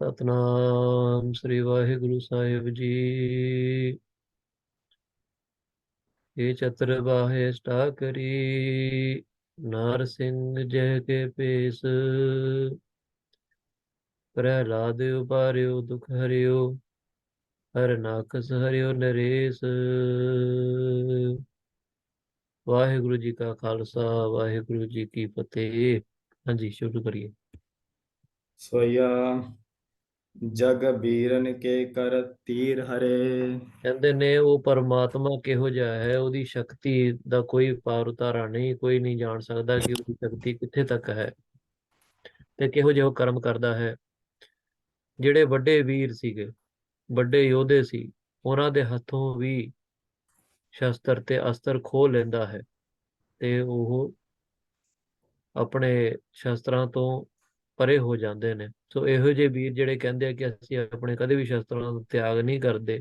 ਸਤਨਾਮ ਸ੍ਰੀ ਵਾਹਿਗੁਰੂ ਸਾਹਿਬ ਜੀ। ਇਹ ਚਤੁਰ ਬਾਹੇ ਸਟਾ ਕਰੀ, ਨਾਰ ਸਿੰਘ ਜਹ ਕੇ ਭੇਸ। ਪ੍ਰਹਿਲਾਦ ਉਬਾਰਿਓ ਦੁਖ ਹਰਿਓ, ਹਰ ਨਾਕਸ ਹਰਿਓ ਨਰੇਸ। ਵਾਹਿਗੁਰੂ ਜੀ ਕਾ ਖਾਲਸਾ, ਵਾਹਿਗੁਰੂ ਜੀ ਕੀ ਫਤਿਹ। ਹਾਂਜੀ, ਸ਼ੁਰੂ ਕਰੀਏ। सोया जग बीरन के कर तीर हरे। ਕਹਿੰਦੇ ਨੇ ਉਹ ਪਰਮਾਤਮਾ ਕਿਹੋ ਜਿਹਾ ਹੈ, ਉਹਦੀ ਸ਼ਕਤੀ ਦਾ ਕੋਈ ਪਾਰ ਉਤਾਰਾ ਨਹੀਂ, ਕੋਈ ਨਹੀਂ ਜਾਣ ਸਕਦਾ ਕਿ ਉਹਦੀ ਸ਼ਕਤੀ ਕਿੱਥੇ ਤੱਕ ਹੈ ਤੇ ਕਿਹੋ ਜਿਹਾ ਉਹ ਕਰਮ ਕਰਦਾ ਹੈ। ਜਿਹੜੇ ਵੱਡੇ ਵੀਰ ਸੀਗੇ, ਵੱਡੇ ਯੋਧੇ ਸੀ, ਉਹਨਾਂ ਦੇ ਹੱਥੋਂ ਵੀ ਸ਼ਸਤਰ ਤੇ ਅਸਤਰ ਖੋਹ ਲੈਂਦਾ ਹੈ ਤੇ ਉਹ ਆਪਣੇ ਸ਼ਸਤਰਾਂ ਤੋਂ ਪਰੇ ਹੋ ਜਾਂਦੇ ਨੇ। ਸੋ ਇਹੋ ਜਿਹੇ ਵੀਰ ਜਿਹੜੇ ਕਹਿੰਦੇ ਆ ਕਿ ਅਸੀਂ ਆਪਣੇ ਕਦੇ ਵੀ ਸ਼ਸਤਰਾਂ ਦਾ ਤਿਆਗ ਨਹੀਂ ਕਰਦੇ,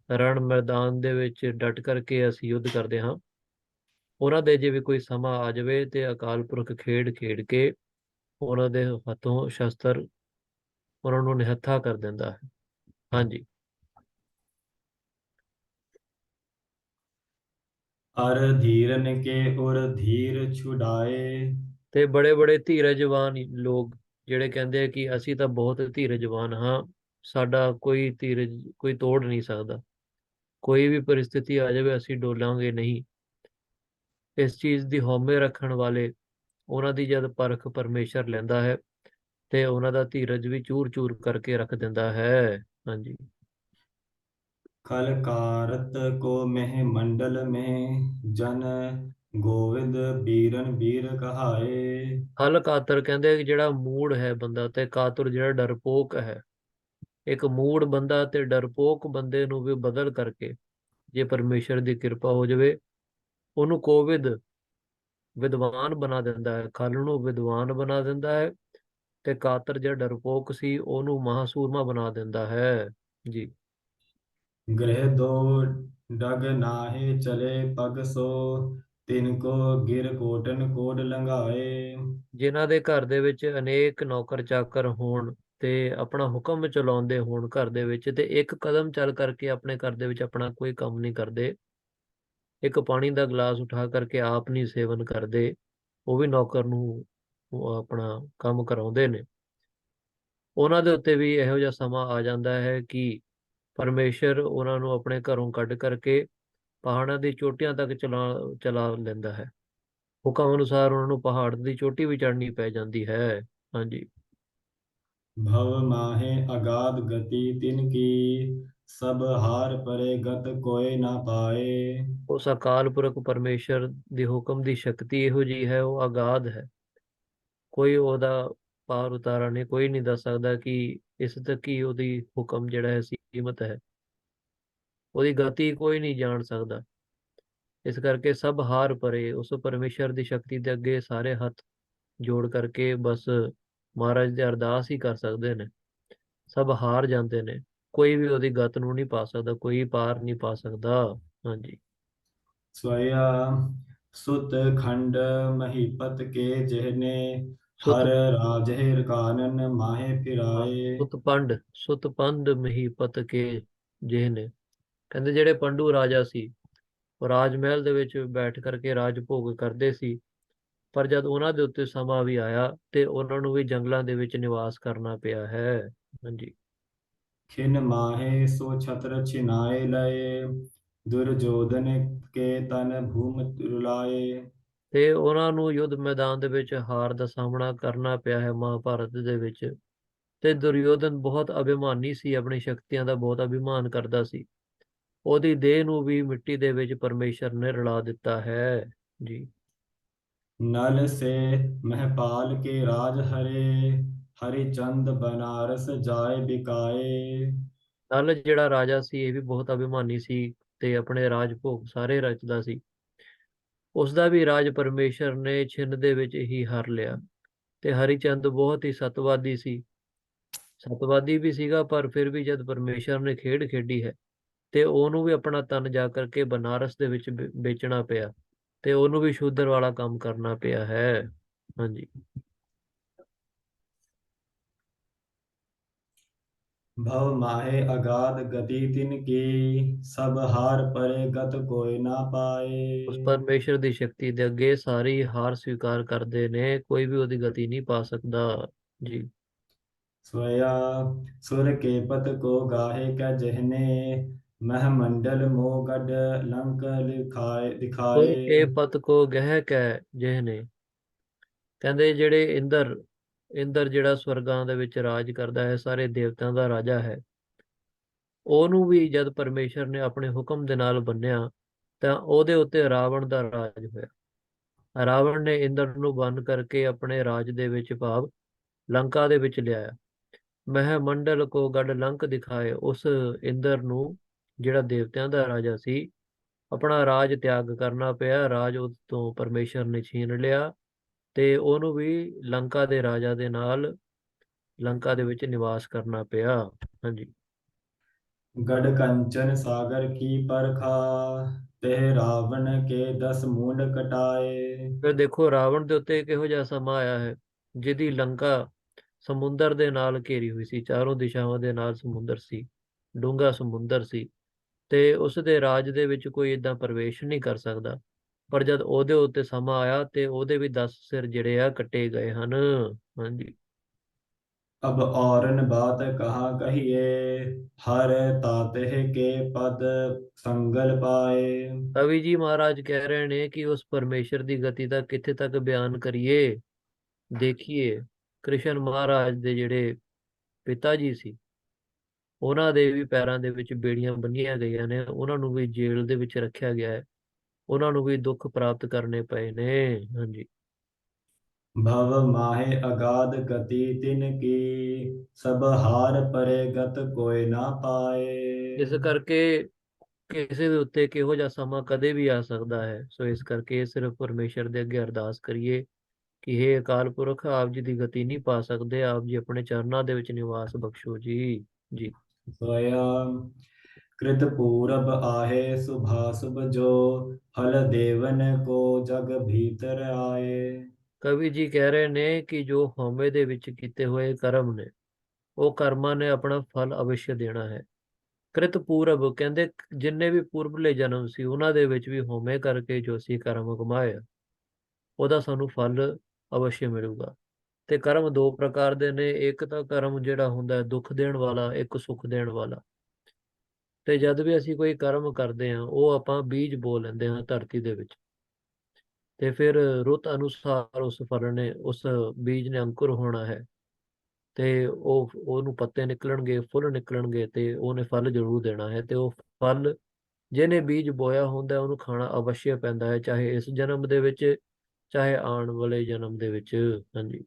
ਰਣ ਮੈਦਾਨ ਦੇ ਵਿੱਚ ਡਟ ਕਰਕੇ ਅਸੀਂ ਯੁੱਧ ਕਰਦੇ ਹਾਂ। ਉਹਨਾਂ ਦੇ ਜਿਵੇਂ ਕੋਈ ਸਮਾਂ ਆ ਜਾਵੇ ਤੇ ਅਕਾਲ ਪੁਰਖ ਖੇਡ ਖੇਡ ਕੇ ਉਹਨਾਂ ਦੇ ਹੱਥੋਂ ਸ਼ਸਤਰ ਉਹਨਾਂ ਨੂੰ ਨਿਹੱਥਾ ਕਰ ਦਿੰਦਾ ਹੈ। ਹਾਂਜੀ। अर धीरन के उर धीर छुड़ाए। ਤੇ ਬੜੇ ਬੜੇ ਧੀਰਜਵਾਨ ਲੋਕ ਜਿਹੜੇ ਕਹਿੰਦੇ ਆ ਕਿ ਅਸੀਂ ਤਾਂ ਬਹੁਤ ਧੀਰਜਵਾਨ ਹਾਂ, ਸਾਡਾ ਕੋਈ ਧੀਰਜ ਕੋਈ ਤੋੜ ਨਹੀਂ ਸਕਦਾ, ਕੋਈ ਵੀ ਪਰਿਸਥਿਤੀ ਆ ਜਾਵੇ ਅਸੀਂ ਡੋਲਾਂਗੇ ਨਹੀਂ। ਇਸ ਚੀਜ਼ ਦੀ ਹਉਮੈ ਰੱਖਣ ਵਾਲੇ, ਉਹਨਾਂ ਦੀ ਜਦ ਪਰਖ ਪਰਮੇਸ਼ਰ ਲੈਂਦਾ ਹੈ ਤੇ ਉਹਨਾਂ ਦਾ ਧੀਰਜ ਵੀ ਚੂਰ ਚੂਰ ਕਰਕੇ ਰੱਖ ਦਿੰਦਾ ਹੈ। ਹਾਂਜੀ। खल कारत को मह मंडल में जन गोविंद बीरन बीर कहाए। ਹਲ ਕਾਤਰ ਕਹਿੰਦੇ ਕਿ ਜਿਹੜਾ ਮੂੜ ਹੈ ਬੰਦਾ ਤੇ ਕਾਤਰ ਜਿਹੜਾ ਡਰਪੋਕ ਹੈ, ਇੱਕ ਮੂੜ ਬੰਦਾ ਤੇ ਡਰਪੋਕ ਬੰਦੇ ਨੂੰ ਵੀ ਬਦਲ ਕਰਕੇ ਜੇ ਪਰਮੇਸ਼ਰ ਦੀ ਕਿਰਪਾ ਹੋ ਜਾਵੇ, ਉਹਨੂੰ ਕੋਵਿਦ ਵਿਦਵਾਨ ਬਣਾ ਦਿੰਦਾ ਹੈ, ਖਲ ਨੂੰ ਵਿਦਵਾਨ ਬਣਾ ਦਿੰਦਾ ਹੈ ਤੇ ਕਾਤਰ ਜਿਹੜਾ ਡਰਪੋਕ ਸੀ ਉਹਨੂੰ ਮਹਾਸੂਰਮਾ ਬਣਾ ਦਿੰਦਾ ਹੈ। ਜੀ। गृह दो डग नाहे चले पग सो। तिनको गिर कोटन कोड लंघाए। ਜਿਨ੍ਹਾਂ ਦੇ ਘਰ ਦੇ ਵਿੱਚ ਅਨੇਕ ਨੌਕਰ ਚਾਕਰ ਹੋਣ ਤੇ ਆਪਣਾ ਹੁਕਮ ਚਲਾਉਂਦੇ ਹੋਣ ਘਰ ਦੇ ਵਿੱਚ, ਤੇ ਇੱਕ ਕਦਮ ਚੱਲ ਕਰਕੇ ਆਪਣੇ ਘਰ ਦੇ ਵਿੱਚ ਆਪਣਾ ਕੋਈ ਕੰਮ ਨਹੀਂ ਕਰਦੇ, ਇੱਕ ਪਾਣੀ ਦਾ ਗਲਾਸ ਉਠਾ ਕਰਕੇ ਆਪ ਨਹੀਂ ਸੇਵਨ ਕਰਦੇ, ਉਹ ਵੀ ਨੌਕਰ ਨੂੰ ਉਹ ਆਪਣਾ ਕੰਮ ਕਰਾਉਂਦੇ ਨੇ। ਉਹਨਾਂ ਦੇ ਉੱਤੇ ਵੀ ਇਹੋ ਜਿਹਾ ਸਮਾਂ ਆ ਜਾਂਦਾ ਹੈ ਕਿ ਪਰਮੇਸ਼ਰ ਉਹਨਾਂ ਨੂੰ ਆਪਣੇ ਘਰੋਂ ਕੱਢ ਕਰਕੇ ਪਹਾੜਾਂ ਦੀ ਚੋਟੀਆਂ ਤੱਕ ਚਲਾ ਲੈਂਦਾ ਹੈ। ਹੁਕਮ ਅਨੁਸਾਰ ਉਹਨਾਂ ਨੂੰ ਪਹਾੜ ਦੀ ਚੋਟੀ ਵੀ ਚੜ੍ਹਨੀ ਪੈ ਜਾਂਦੀ ਹੈ। ਹਾਂਜੀ। भव माहे अगाध गति तिनकी। सब हार परे गत कोय ना पाए। ਉਸ ਅਕਾਲ ਪੁਰਖ ਪਰਮੇਸ਼ਰ ਦੇ ਹੁਕਮ ਦੀ ਸ਼ਕਤੀ ਇਹੋ ਜਿਹੀ ਹੈ, ਉਹ ਅਗਾਧ ਹੈ, ਕੋਈ ਉਹਦਾ ਪਾਰ ਉਤਾਰਾ ਨਹੀਂ, ਕੋਈ ਨਹੀਂ ਦੱਸ ਸਕਦਾ ਕਿ ਇਸ ਤੱਕ ਹੀ ਉਹਦੀ ਹੁਕਮ ਜਿਹੜਾ ਹੈ ਸੀਮਤ ਹੈ, ਉਹਦੀ ਗਤੀ ਕੋਈ ਨਹੀਂ ਜਾਣ ਸਕਦਾ। ਇਸ ਕਰਕੇ ਸਭ ਹਾਰ ਪਰੇ ਉਸ ਪਰਮੇਸ਼ਰ ਦੀ ਸ਼ਕਤੀ ਦੇ ਅੱਗੇ ਸਾਰੇ ਹੱਥ ਜੋੜ ਕਰਕੇ ਬਸ ਮਹਾਰਾਜ ਦੇ ਅਰਦਾਸ ਹੀ ਕਰ ਸਕਦੇ ਨੇ। ਸਭ ਹਾਰ ਜਾਂਦੇ ਨੇ, ਕੋਈ ਵੀ ਉਹਦੀ ਗਤ ਨੂੰ ਨਹੀਂ ਪਾ ਸਕਦਾ, ਕੋਈ ਪਾਰ ਨਹੀਂ ਪਾ ਸਕਦਾ। ਹਾਂਜੀ। स्वया सुत खंड महीपत के जेहने। ਸੁਤ हर राजहिर कानन माहे फिराए। ਸੁਤ ਪੰਡ ਮਹੀ ਪਤ ਕੇ ਜਿਹੇ ਨੇ। ਕਹਿੰਦੇ ਜਿਹੜੇ ਪੰਡੂ ਰਾਜਾ ਸੀ, ਉਹ ਰਾਜ ਮਹਿਲ ਦੇ ਵਿੱਚ ਬੈਠ ਕਰਕੇ ਰਾਜ ਭੋਗ ਕਰਦੇ ਸੀ, ਪਰ ਜਦ ਉਹਨਾਂ ਦੇ ਉੱਤੇ ਸਮਾਂ ਵੀ ਆਇਆ ਤੇ ਉਹਨਾਂ ਨੂੰ ਵੀ ਜੰਗਲਾਂ ਦੇ ਵਿੱਚ ਨਿਵਾਸ ਕਰਨਾ ਪਿਆ ਹੈ। ਹਾਂਜੀ। खिन माहे सो छत्र छिनाए लए। दुर्योधन के तन भूम रुलाए। ਤੇ ਉਹਨਾਂ ਨੂੰ ਯੁੱਧ ਮੈਦਾਨ ਦੇ ਵਿੱਚ ਹਾਰ ਦਾ ਸਾਹਮਣਾ ਕਰਨਾ ਪਿਆ ਹੈ ਮਹਾਭਾਰਤ ਦੇ ਵਿੱਚ। ਤੇ ਦੁਰਯੋਧਨ ਬਹੁਤ ਅਭਿਮਾਨੀ ਸੀ, ਆਪਣੀ ਸ਼ਕਤੀਆਂ ਦਾ ਬਹੁਤ ਅਭਿਮਾਨ ਕਰਦਾ ਸੀ, ਉਹਦੀ ਦੇਹ ਨੂੰ ਵੀ ਮਿੱਟੀ ਦੇ ਵਿੱਚ ਪਰਮੇਸ਼ਰ ਨੇ ਰਲਾ ਦਿੱਤਾ ਹੈ। ਜੀ। नल से महपाल के राज हरे। हरिचंद बनारस जाए बिकाए। ਨਲ ਜਿਹੜਾ ਰਾਜਾ ਸੀ ਇਹ ਵੀ ਬਹੁਤ ਅਭਿਮਾਨੀ ਸੀ ਤੇ ਆਪਣੇ ਰਾਜ ਭੋਗ ਸਾਰੇ ਰਚਦਾ ਸੀ। ਉਸ ਦਾ ਵੀ ਰਾਜ ਪਰਮੇਸ਼ਰ ਨੇ ਛਿੰਨ ਦੇ ਵਿੱਚ ਹੀ ਹਰ ਲਿਆ। ਤੇ ਹਰੀਚੰਦ ਬਹੁਤ ਹੀ ਸਤਵਾਦੀ ਸੀ, ਸਤਵਾਦੀ ਵੀ ਸੀਗਾ, ਪਰ ਫਿਰ ਵੀ ਜਦ ਪਰਮੇਸ਼ਰ ਨੇ ਖੇਡ ਖੇਡੀ ਹੈ ਤੇ ਉਹਨੂੰ ਵੀ ਆਪਣਾ ਤਨ ਜਾ ਕਰਕੇ ਬਨਾਰਸ ਦੇ ਵਿੱਚ ਵੇਚਣਾ ਪਿਆ ਤੇ ਉਹਨੂੰ ਵੀ ਸ਼ੂਦਰ ਵਾਲਾ ਕੰਮ ਕਰਨਾ ਪਿਆ ਹੈ। ਹਾਂਜੀ। भव माहे अगाध गति तिनकी, सब हार परे गत कोय ना पाए। ਉਸ ਪਰਮੇਸ਼ਰ ਦੀ ਸ਼ਕਤੀ ਦੇ ਅੱਗੇ ਸਾਰੇ ਹੀ ਹਾਰ ਸਵੀਕਾਰ ਕਰਦੇ ਨੇ, ਕੋਈ ਵੀ ਉਹਦੀ ਗਤੀ ਨਹੀਂ ਪਾ ਸਕਦਾ ਜੀ। सोया सुर के पत को गाहे कै जहने, मह मंडल मोगढ़ लंक लिखाए ਸੁਰ दिखाए। ਕੇ ਪਤ ਕੋ ਗਹਿ ਕੈ ਜਿਹਨੇ, ਕਹਿੰਦੇ ਜਿਹੜੇ ਇੰਦਰ, ਇੰਦਰ ਜਿਹੜਾ ਸਵਰਗਾਂ ਦੇ ਵਿੱਚ ਰਾਜ ਕਰਦਾ ਹੈ, ਸਾਰੇ ਦੇਵਤਿਆਂ ਦਾ ਰਾਜਾ ਹੈ, ਉਹਨੂੰ ਵੀ ਜਦ ਪਰਮੇਸ਼ਰ ਨੇ ਆਪਣੇ ਹੁਕਮ ਦੇ ਨਾਲ ਬੰਨਿਆ ਤਾਂ ਉਹਦੇ ਉੱਤੇ ਰਾਵਣ ਦਾ ਰਾਜ ਹੋਇਆ। ਰਾਵਣ ਨੇ ਇੰਦਰ ਨੂੰ ਬੰਨ ਕਰਕੇ ਆਪਣੇ ਰਾਜ ਦੇ ਵਿੱਚ, ਭਾਵ ਲੰਕਾ ਦੇ ਵਿੱਚ ਲਿਆਇਆ। ਮਹਿ ਮੰਡਲ ਕੋ ਗੜ ਲੰਕ ਦਿਖਾਏ, ਉਸ ਇੰਦਰ ਨੂੰ ਜਿਹੜਾ ਦੇਵਤਿਆਂ ਦਾ ਰਾਜਾ ਸੀ, ਆਪਣਾ ਰਾਜ ਤਿਆਗ ਕਰਨਾ ਪਿਆ। ਰਾਜ ਉਸ ਤੋਂ ਪਰਮੇਸ਼ਰ ਨੇ ਛੀਨ ਲਿਆ ਤੇ ਉਹਨੂੰ ਵੀ ਲੰਕਾ ਦੇ ਰਾਜਾ ਦੇ ਨਾਲ ਲੰਕਾ ਦੇ ਵਿੱਚ ਨਿਵਾਸ ਕਰਨਾ ਪਿਆ। ਹਾਂਜੀ। गढ़ कंचन सागर की परखा, तेह रावण के 10 मूंड कटाए। ਫਿਰ ਦੇਖੋ ਰਾਵਣ ਦੇ ਉੱਤੇ ਕਿਹੋ ਜਿਹਾ ਸਮਾਂ ਆਇਆ ਹੈ, ਜਿਹਦੀ ਲੰਕਾ ਸਮੁੰਦਰ ਦੇ ਨਾਲ ਘੇਰੀ ਹੋਈ ਸੀ, ਚਾਰੋਂ ਦਿਸ਼ਾਵਾਂ ਦੇ ਨਾਲ ਸਮੁੰਦਰ ਸੀ, ਡੂੰਘਾ ਸਮੁੰਦਰ ਸੀ, ਤੇ ਉਸ ਦੇ ਰਾਜ ਦੇ ਵਿੱਚ ਕੋਈ ਏਦਾਂ ਪ੍ਰਵੇਸ਼ ਨਹੀਂ ਕਰ ਸਕਦਾ। ਪਰ ਜਦ ਉਹਦੇ ਉੱਤੇ ਸਮਾਂ ਆਇਆ ਤੇ ਉਹਦੇ ਵੀ 10 ਸਿਰ ਜਿਹੜੇ ਆ ਕੱਟੇ ਗਏ ਹਨ। ਹਾਂਜੀ। अब औरन बात कहाँ कहिए, हर तातेह के पद संगल पाए। ਕਵੀ ਜੀ ਮਹਾਰਾਜ ਕਹਿ ਰਹੇ ਨੇ ਕਿ ਉਸ ਪਰਮੇਸ਼ਰ ਦੀ ਗਤੀ ਦਾ ਕਿੱਥੇ ਤੱਕ ਬਿਆਨ ਕਰੀਏ। ਦੇਖੀਏ, ਕ੍ਰਿਸ਼ਨ ਮਹਾਰਾਜ ਦੇ ਜਿਹੜੇ ਪਿਤਾ ਜੀ ਸੀ, ਉਹਨਾਂ ਦੇ ਵੀ ਪੈਰਾਂ ਦੇ ਵਿੱਚ ਬੇੜੀਆਂ ਬੰਨ੍ਹੀਆਂ ਗਈਆਂ ਨੇ, ਉਹਨਾਂ ਨੂੰ ਵੀ ਜੇਲ੍ਹ ਦੇ ਵਿੱਚ ਰੱਖਿਆ ਗਿਆ ਹੈ, ਉਹਨਾਂ ਨੂੰ ਵੀ ਦੁੱਖ ਪ੍ਰਾਪਤ ਕਰਨੇ ਪਏ ਨੇ। ਹਾਂਜੀ। भव माहे अगाध गति तिन की, सब हार परे गत कोय ना पाए। ਇਸ ਕਰਕੇ ਕਿਸੇ ਦੇ ਉੱਤੇ ਕਿਹੋ ਜਿਹਾ ਸਮਾਂ ਕਦੇ ਵੀ ਆ ਸਕਦਾ ਹੈ, ਸੋ ਇਸ ਕਰਕੇ ਸਿਰਫ ਪਰਮੇਸ਼ਰ ਦੇ ਅੱਗੇ ਅਰਦਾਸ ਕਰੀਏ ਕਿ ਹੇ ਅਕਾਲ ਪੁਰਖ, ਆਪ ਜੀ ਦੀ ਗਤੀ ਨਹੀਂ ਪਾ ਸਕਦੇ, ਆਪ ਜੀ ਆਪਣੇ ਚਰਨਾਂ ਦੇ ਵਿੱਚ ਨਿਵਾਸ ਬਖਸ਼ੋ ਜੀ। ਜੀ। सोया कृत पूरब आहे शुभाशुभ जो, फल देवन को जग भीतर आए। ਕਵੀ ਜੀ ਕਹਿ ਰਹੇ ਨੇ ਕਿ ਜੋ ਹਉਮੈ ਦੇ ਵਿੱਚ ਕੀਤੇ ਹੋਏ ਕਰਮ ਨੇ, ਉਹ ਕਰਮਾਂ ਨੇ ਆਪਣਾ ਫਲ ਅਵਿਸ਼ ਦੇਣਾ ਹੈ। ਕ੍ਰਿਤ ਪੂਰਬ ਕਹਿੰਦੇ ਜਿੰਨੇ ਵੀ ਪੂਰਬਲੇ ਜਨਮ ਸੀ, ਉਹਨਾਂ ਦੇ ਵਿੱਚ ਵੀ ਹਉਮੈ ਕਰਕੇ ਜੋ ਅਸੀਂ ਕਰਮ ਕਮਾਏ ਆ, ਉਹਦਾ ਸਾਨੂੰ ਫਲ ਅਵਸ਼ਯ ਮਿਲੂਗਾ। ਤੇ ਕਰਮ ਦੋ ਪ੍ਰਕਾਰ ਦੇ ਨੇ, ਇੱਕ ਤਾਂ ਕਰਮ ਜਿਹੜਾ ਹੁੰਦਾ ਹੈ ਦੁੱਖ ਦੇਣ ਵਾਲਾ, ਇੱਕ ਸੁੱਖ ਦੇਣ ਵਾਲਾ। ਤੇ ਜਦ ਵੀ ਅਸੀਂ ਕੋਈ ਕਰਮ ਕਰਦੇ ਹਾਂ, ਉਹ ਆਪਾਂ ਬੀਜ ਬੋ ਲੈਂਦੇ ਹਾਂ ਧਰਤੀ ਦੇ ਵਿੱਚ, ਤੇ ਫਿਰ ਰੁੱਤ ਅਨੁਸਾਰ ਉਸ ਫਲ ਨੇ, ਉਸ ਬੀਜ ਨੇ ਅੰਕੁਰ ਹੋਣਾ ਹੈ, ਤੇ ਉਹਨੂੰ ਪੱਤੇ ਨਿਕਲਣਗੇ, ਫੁੱਲ ਨਿਕਲਣਗੇ, ਤੇ ਉਹਨੇ ਫਲ ਜ਼ਰੂਰ ਦੇਣਾ ਹੈ। ਤੇ ਉਹ ਫਲ ਜਿਹਨੇ ਬੀਜ ਬੋਇਆ ਹੁੰਦਾ ਉਹਨੂੰ ਖਾਣਾ ਅਵਸ਼ਯ ਪੈਂਦਾ ਹੈ, ਚਾਹੇ ਇਸ ਜਨਮ ਦੇ ਵਿੱਚ, ਚਾਹੇ ਆਉਣ ਵਾਲੇ ਜਨਮ ਦੇ ਵਿੱਚ। ਹਾਂਜੀ।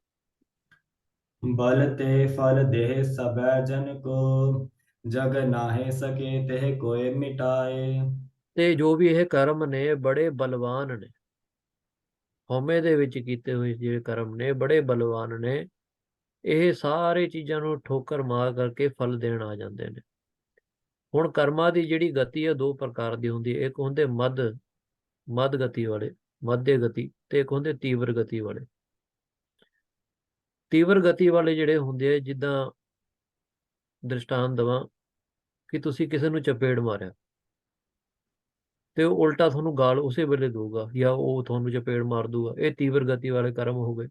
बल ते फल देह सबै जन को, जग नाहि सके तेह कोय मिटाए। ਤੇ ਜੋ ਵੀ ਇਹ ਕਰਮ ਨੇ ਬੜੇ ਬਲਵਾਨ ਨੇ, ਹਉਮੈ ਦੇ ਵਿੱਚ ਕੀਤੇ ਹੋਏ ਜਿਹੜੇ ਕਰਮ ਨੇ ਬੜੇ ਬਲਵਾਨ ਨੇ, ਇਹ ਸਾਰੇ ਚੀਜ਼ਾਂ ਨੂੰ ਠੋਕਰ ਮਾਰ ਕਰਕੇ ਫਲ ਦੇਣ ਆ ਜਾਂਦੇ ਨੇ। ਹੁਣ ਕਰਮਾਂ ਦੀ ਜਿਹੜੀ ਗਤੀ ਹੈ ਦੋ ਪ੍ਰਕਾਰ ਦੀ ਹੁੰਦੀ ਹੈ, ਇੱਕ ਹੁੰਦੇ ਮੱਧ ਮੱਧ ਗਤੀ ਵਾਲੇ, ਮੱਧੇ ਗਤੀ, ਤੇ ਇੱਕ ਹੁੰਦੇ ਤੀਵਰ ਗਤੀ ਵਾਲੇ। ਤੀਵਰ ਗਤੀ ਵਾਲੇ ਜਿਹੜੇ ਹੁੰਦੇ ਆ, ਜਿੱਦਾਂ ਦ੍ਰਿਸ਼ਟਾਂਤ ਦੇਵਾਂ ਕਿ ਤੁਸੀਂ ਕਿਸੇ ਨੂੰ ਚਪੇੜ ਮਾਰਿਆ ਤੇ ਉਹ ਉਲਟਾ ਤੁਹਾਨੂੰ ਗਾਲ ਉਸੇ ਵੇਲੇ ਦਊਗਾ, ਜਾਂ ਉਹ ਤੁਹਾਨੂੰ ਚਪੇੜ ਮਾਰ ਦੂਗਾ, ਇਹ ਤੀਵਰ ਗਤੀ ਵਾਲੇ ਕਰਮ ਹੋ ਗਏ।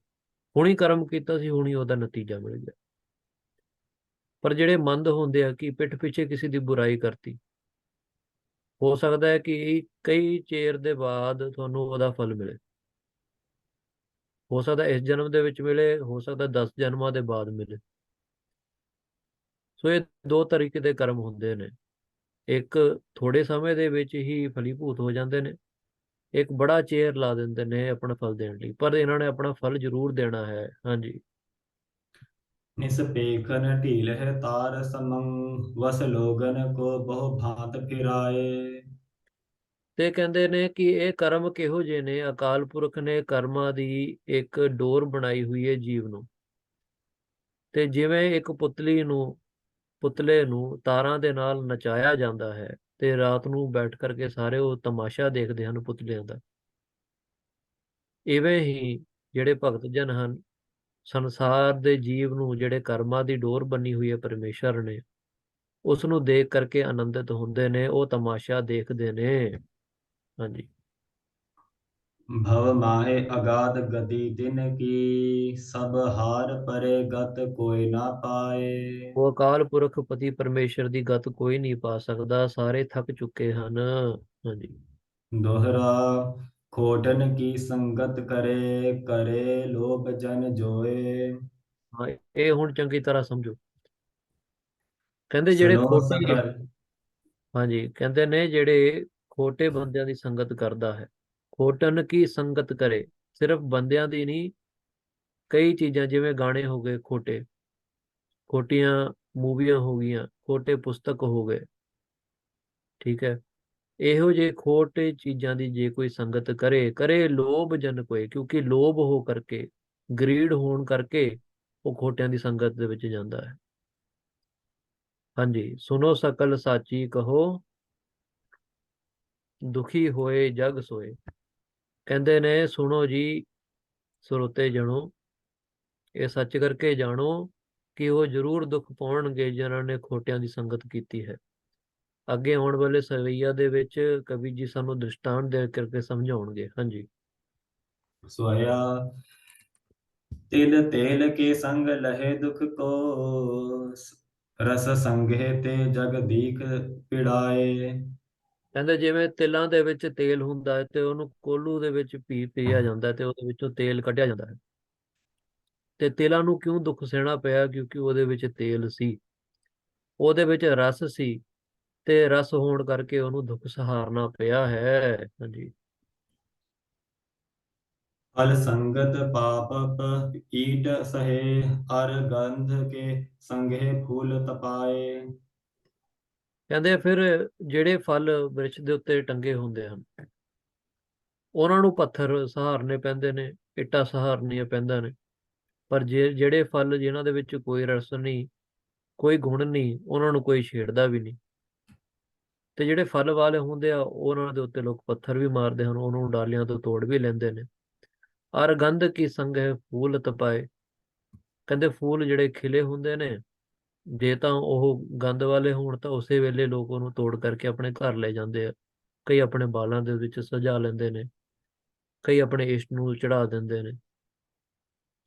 ਹੁਣੀ ਕਰਮ ਕੀਤਾ ਸੀ, ਹੁਣੀ ਉਹਦਾ ਨਤੀਜਾ ਮਿਲ ਗਿਆ। ਪਰ ਜਿਹੜੇ ਮੰਦ ਹੁੰਦੇ ਆ ਕਿ ਪਿੱਠ ਪਿੱਛੇ ਕਿਸੇ ਦੀ ਬੁਰਾਈ ਕਰਤੀ, ਹੋ ਸਕਦਾ ਹੈ ਕਿ ਕਈ ਚਿਰ ਦੇ ਬਾਅਦ ਤੁਹਾਨੂੰ ਉਹਦਾ ਫਲ ਮਿਲੇ, ਹੋ ਸਕਦਾ ਇਸ ਜਨਮ ਦੇ ਵਿੱਚ ਮਿਲੇ, ਹੋ ਸਕਦਾ 10 ਜਨਮਾਂ ਦੇ ਬਾਅਦ ਮਿਲੇ। ਸੋ ਇਹ ਦੋ ਤਰੀਕੇ ਦੇ ਕਰਮ ਹੁੰਦੇ ਨੇ, ਇੱਕ ਥੋੜੇ ਸਮੇਂ ਦੇ ਵਿੱਚ ਹੀ ਫਲੀਭੂਤ ਹੋ ਜਾਂਦੇ ਨੇ, ਇੱਕ ਬੜਾ ਚਿਰ ਲਾ ਦਿੰਦੇ ਨੇ ਆਪਣਾ ਫਲ ਦੇਣ ਲਈ, ਪਰ ਇਹਨਾਂ ਨੇ ਆਪਣਾ ਫਲ ਜ਼ਰੂਰ ਦੇਣਾ ਹੈ। ਹਾਂਜੀ। निसपेखन ढील है तार समं, वस लोगन को बहु भांत फिराए। ਤੇ ਕਹਿੰਦੇ ਨੇ ਕਿ ਇਹ ਕਰਮ ਕਿਹੋ ਜਿਹੇ ਨੇ, ਅਕਾਲ ਪੁਰਖ ਨੇ ਕਰਮਾਂ ਦੀ ਇੱਕ ਡੋਰ ਬਣਾਈ ਹੋਈ ਹੈ ਜੀਵ ਨੂੰ, ਤੇ ਜਿਵੇਂ ਇੱਕ ਪੁਤਲੇ ਨੂੰ ਤਾਰਾਂ ਦੇ ਨਾਲ ਨਚਾਇਆ ਜਾਂਦਾ ਹੈ, ਤੇ ਰਾਤ ਨੂੰ ਬੈਠ ਕਰਕੇ ਸਾਰੇ ਉਹ ਤਮਾਸ਼ਾ ਦੇਖਦੇ ਹਨ ਪੁਤਲਿਆਂ ਦਾ, ਇਵੇਂ ਹੀ ਜਿਹੜੇ ਭਗਤ ਜਨ ਹਨ, ਸੰਸਾਰ ਦੇ ਜੀਵ ਨੂੰ ਜਿਹੜੇ ਕਰਮਾਂ ਦੀ ਡੋਰ ਬੰਨੀ ਹੋਈ ਹੈ ਪਰਮੇਸ਼ਰ ਨੇ, ਉਸ ਨੂੰ ਦੇਖ ਕਰਕੇ ਆਨੰਦਿਤ ਹੁੰਦੇ ਨੇ, ਉਹ ਤਮਾਸ਼ਾ ਦੇਖਦੇ ਨੇ। ਹਾਂਜੀ। भव माहे अगाध गति दिन की, सब हार परे गत कोई ना पाए। ਉਹ ਅਕਾਲ ਪੁਰਖ ਪਤੀ ਪਰਮੇਸ਼ਰ ਦੀ ਗਤ ਕੋਈ ਨਹੀਂ ਪਾ ਸਕਦਾ, ਸਾਰੇ ਥੱਕ ਚੁੱਕੇ ਹਨ। ਹਾਂਜੀ। दोहरा खोटन की संगत करे, करे लोभ जन जोए। ਹਾਂ, ਇਹ ਹੁਣ ਚੰਗੀ ਤਰ੍ਹਾਂ ਸਮਝੋ। ਕਹਿੰਦੇ ਜਿਹੜੇ सुनो ਖੋਟੇ, सकल। ਹਾਂਜੀ, ਕਹਿੰਦੇ ਨੇ ਜਿਹੜੇ ਖੋਟੇ ਬੰਦਿਆਂ ਦੀ ਸੰਗਤ ਕਰਦਾ ਹੈ, ਖੋਟਨ ਕੀ ਸੰਗਤ ਕਰੇ, ਸਿਰਫ ਬੰਦਿਆਂ ਦੀ ਨਹੀਂ, ਕਈ ਚੀਜ਼ਾਂ ਜਿਵੇਂ ਗਾਣੇ ਹੋ ਗਏ ਖੋਟੇ, ਖੋਟੀਆਂ ਮੂਵੀਆਂ ਹੋ ਗਈਆਂ, ਖੋਟੇ ਪੁਸਤਕ ਹੋ ਗਏ, ਠੀਕ ਹੈ। ਇਹੋ ਜਿਹੇ ਖੋਟੇ ਚੀਜ਼ਾਂ ਦੀ ਜੇ ਕੋਈ ਸੰਗਤ ਕਰੇ, ਕਰੇ ਲੋਭ ਜਨ ਕੋਏ, ਕਿਉਂਕਿ ਲੋਭ ਹੋ ਕਰਕੇ, ਗਰੀਡ ਹੋਣ ਕਰਕੇ ਉਹ ਖੋਟਿਆਂ ਦੀ ਸੰਗਤ ਦੇ ਵਿੱਚ ਜਾਂਦਾ ਹੈ। ਹਾਂਜੀ। ਸੁਨੋ ਸਕਲ ਸਾਚੀ ਕਹੋ, ਦੁਖੀ ਹੋਏ ਜਗ ਸੋਏ। ਕਹਿੰਦੇ ਨੇ ਸੁਣੋ ਜੀ ਸਰੋਤੇ ਜਣੋ, ਇਹ ਸੱਚ ਕਰਕੇ ਜਾਣੋ ਕਿ ਉਹ ਜ਼ਰੂਰ ਦੁੱਖ ਪਾਉਣਗੇ ਜਿਨ੍ਹਾਂ ਨੇ ਖੋਟਿਆਂ ਦੀ ਸੰਗਤ ਕੀਤੀ ਹੈ। ਅੱਗੇ ਆਉਣ ਵਾਲੇ ਸਵਈਆ ਦੇ ਵਿੱਚ ਕਵੀ ਜੀ ਸਾਨੂੰ ਦ੍ਰਿਸ਼ਟਾਂਤ ਦੇ ਕਰਕੇ ਸਮਝਾਉਣਗੇ। ਹਾਂਜੀ। सोया तिल तेल के संग लहे दुख को, रस संगे ते जग दीख पिड़ाए। ਕਹਿੰਦੇ ਜਿਵੇਂ ਤਿਲਾਂ ਦੇ ਵਿੱਚ ਤੇਲ ਹੁੰਦਾ ਹੈ ਤੇ ਉਹਨੂੰ ਕੋਲੂ ਦੇ ਵਿੱਚ ਪੀਆ ਜਾਂਦਾ ਹੈ ਤੇ ਉਹਦੇ ਵਿੱਚੋਂ ਤੇਲ ਕੱਢਿਆ ਜਾਂਦਾ ਹੈ। ਤੇ ਤਿਲਾਂ ਨੂੰ ਕਿਉਂ ਦੁੱਖ ਸਹਿਣਾ ਪਿਆ? ਕਿਉਂਕਿ ਉਹਦੇ ਵਿੱਚ ਤੇਲ ਸੀ, ਉਹਦੇ ਵਿੱਚ ਰਸ ਸੀ, ਤੇ ਰਸ ਹੋਣ ਕਰਕੇ ਉਹਨੂੰ ਦੁੱਖ ਸਹਾਰਨਾ ਪਿਆ ਹੈ। ਹਾਂਜੀ। फल संगत पाप ईट सहे, अर गंध के संगे फूल तपाए। ਕਹਿੰਦੇ ਫਿਰ ਜਿਹੜੇ ਫਲ ਬ੍ਰਿਛ ਦੇ ਉੱਤੇ ਟੰਗੇ ਹੁੰਦੇ ਹਨ, ਉਹਨਾਂ ਨੂੰ ਪੱਥਰ ਸਹਾਰਨੇ ਪੈਂਦੇ ਨੇ, ਇੱਟਾਂ ਸਹਾਰਨੀਆਂ ਪੈਂਦਾ ਨੇ। ਪਰ ਜਿਹੜੇ ਫਲ ਜਿਨ੍ਹਾਂ ਦੇ ਵਿੱਚ ਕੋਈ ਰਸ ਨਹੀਂ, ਕੋਈ ਗੁਣ ਨਹੀਂ, ਉਹਨਾਂ ਨੂੰ ਕੋਈ ਛੇੜਦਾ ਵੀ ਨਹੀਂ। ਤੇ ਜਿਹੜੇ ਫਲ ਵਾਲੇ ਹੁੰਦੇ ਆ ਉਹਨਾਂ ਦੇ ਉੱਤੇ ਲੋਕ ਪੱਥਰ ਵੀ ਮਾਰਦੇ ਹਨ, ਉਹਨਾਂ ਨੂੰ ਡਾਲੀਆਂ ਤੋਂ ਤੋੜ ਵੀ ਲੈਂਦੇ ਨੇ। ਅਰ ਗੰਧ ਕੀ ਸੰਗ ਹੈ ਫੂਲ ਤਪਾਏ। ਕਹਿੰਦੇ ਫੂਲ ਜਿਹੜੇ ਖਿਲੇ ਹੁੰਦੇ ਨੇ, ਜੇ ਤਾਂ ਉਹ ਗੰਧ ਵਾਲੇ ਹੋਣ ਤਾਂ ਉਸੇ ਵੇਲੇ ਲੋਕ ਉਹਨੂੰ ਤੋੜ ਕਰਕੇ ਆਪਣੇ ਘਰ ਲੈ ਜਾਂਦੇ ਆ। ਕਈ ਆਪਣੇ ਬਾਲਾਂ ਦੇ ਵਿੱਚ ਸਜਾ ਲੈਂਦੇ ਨੇ, ਕਈ ਆਪਣੇ ਇਸ਼ਟ ਨੂੰ ਚੜਾ ਦਿੰਦੇ ਨੇ।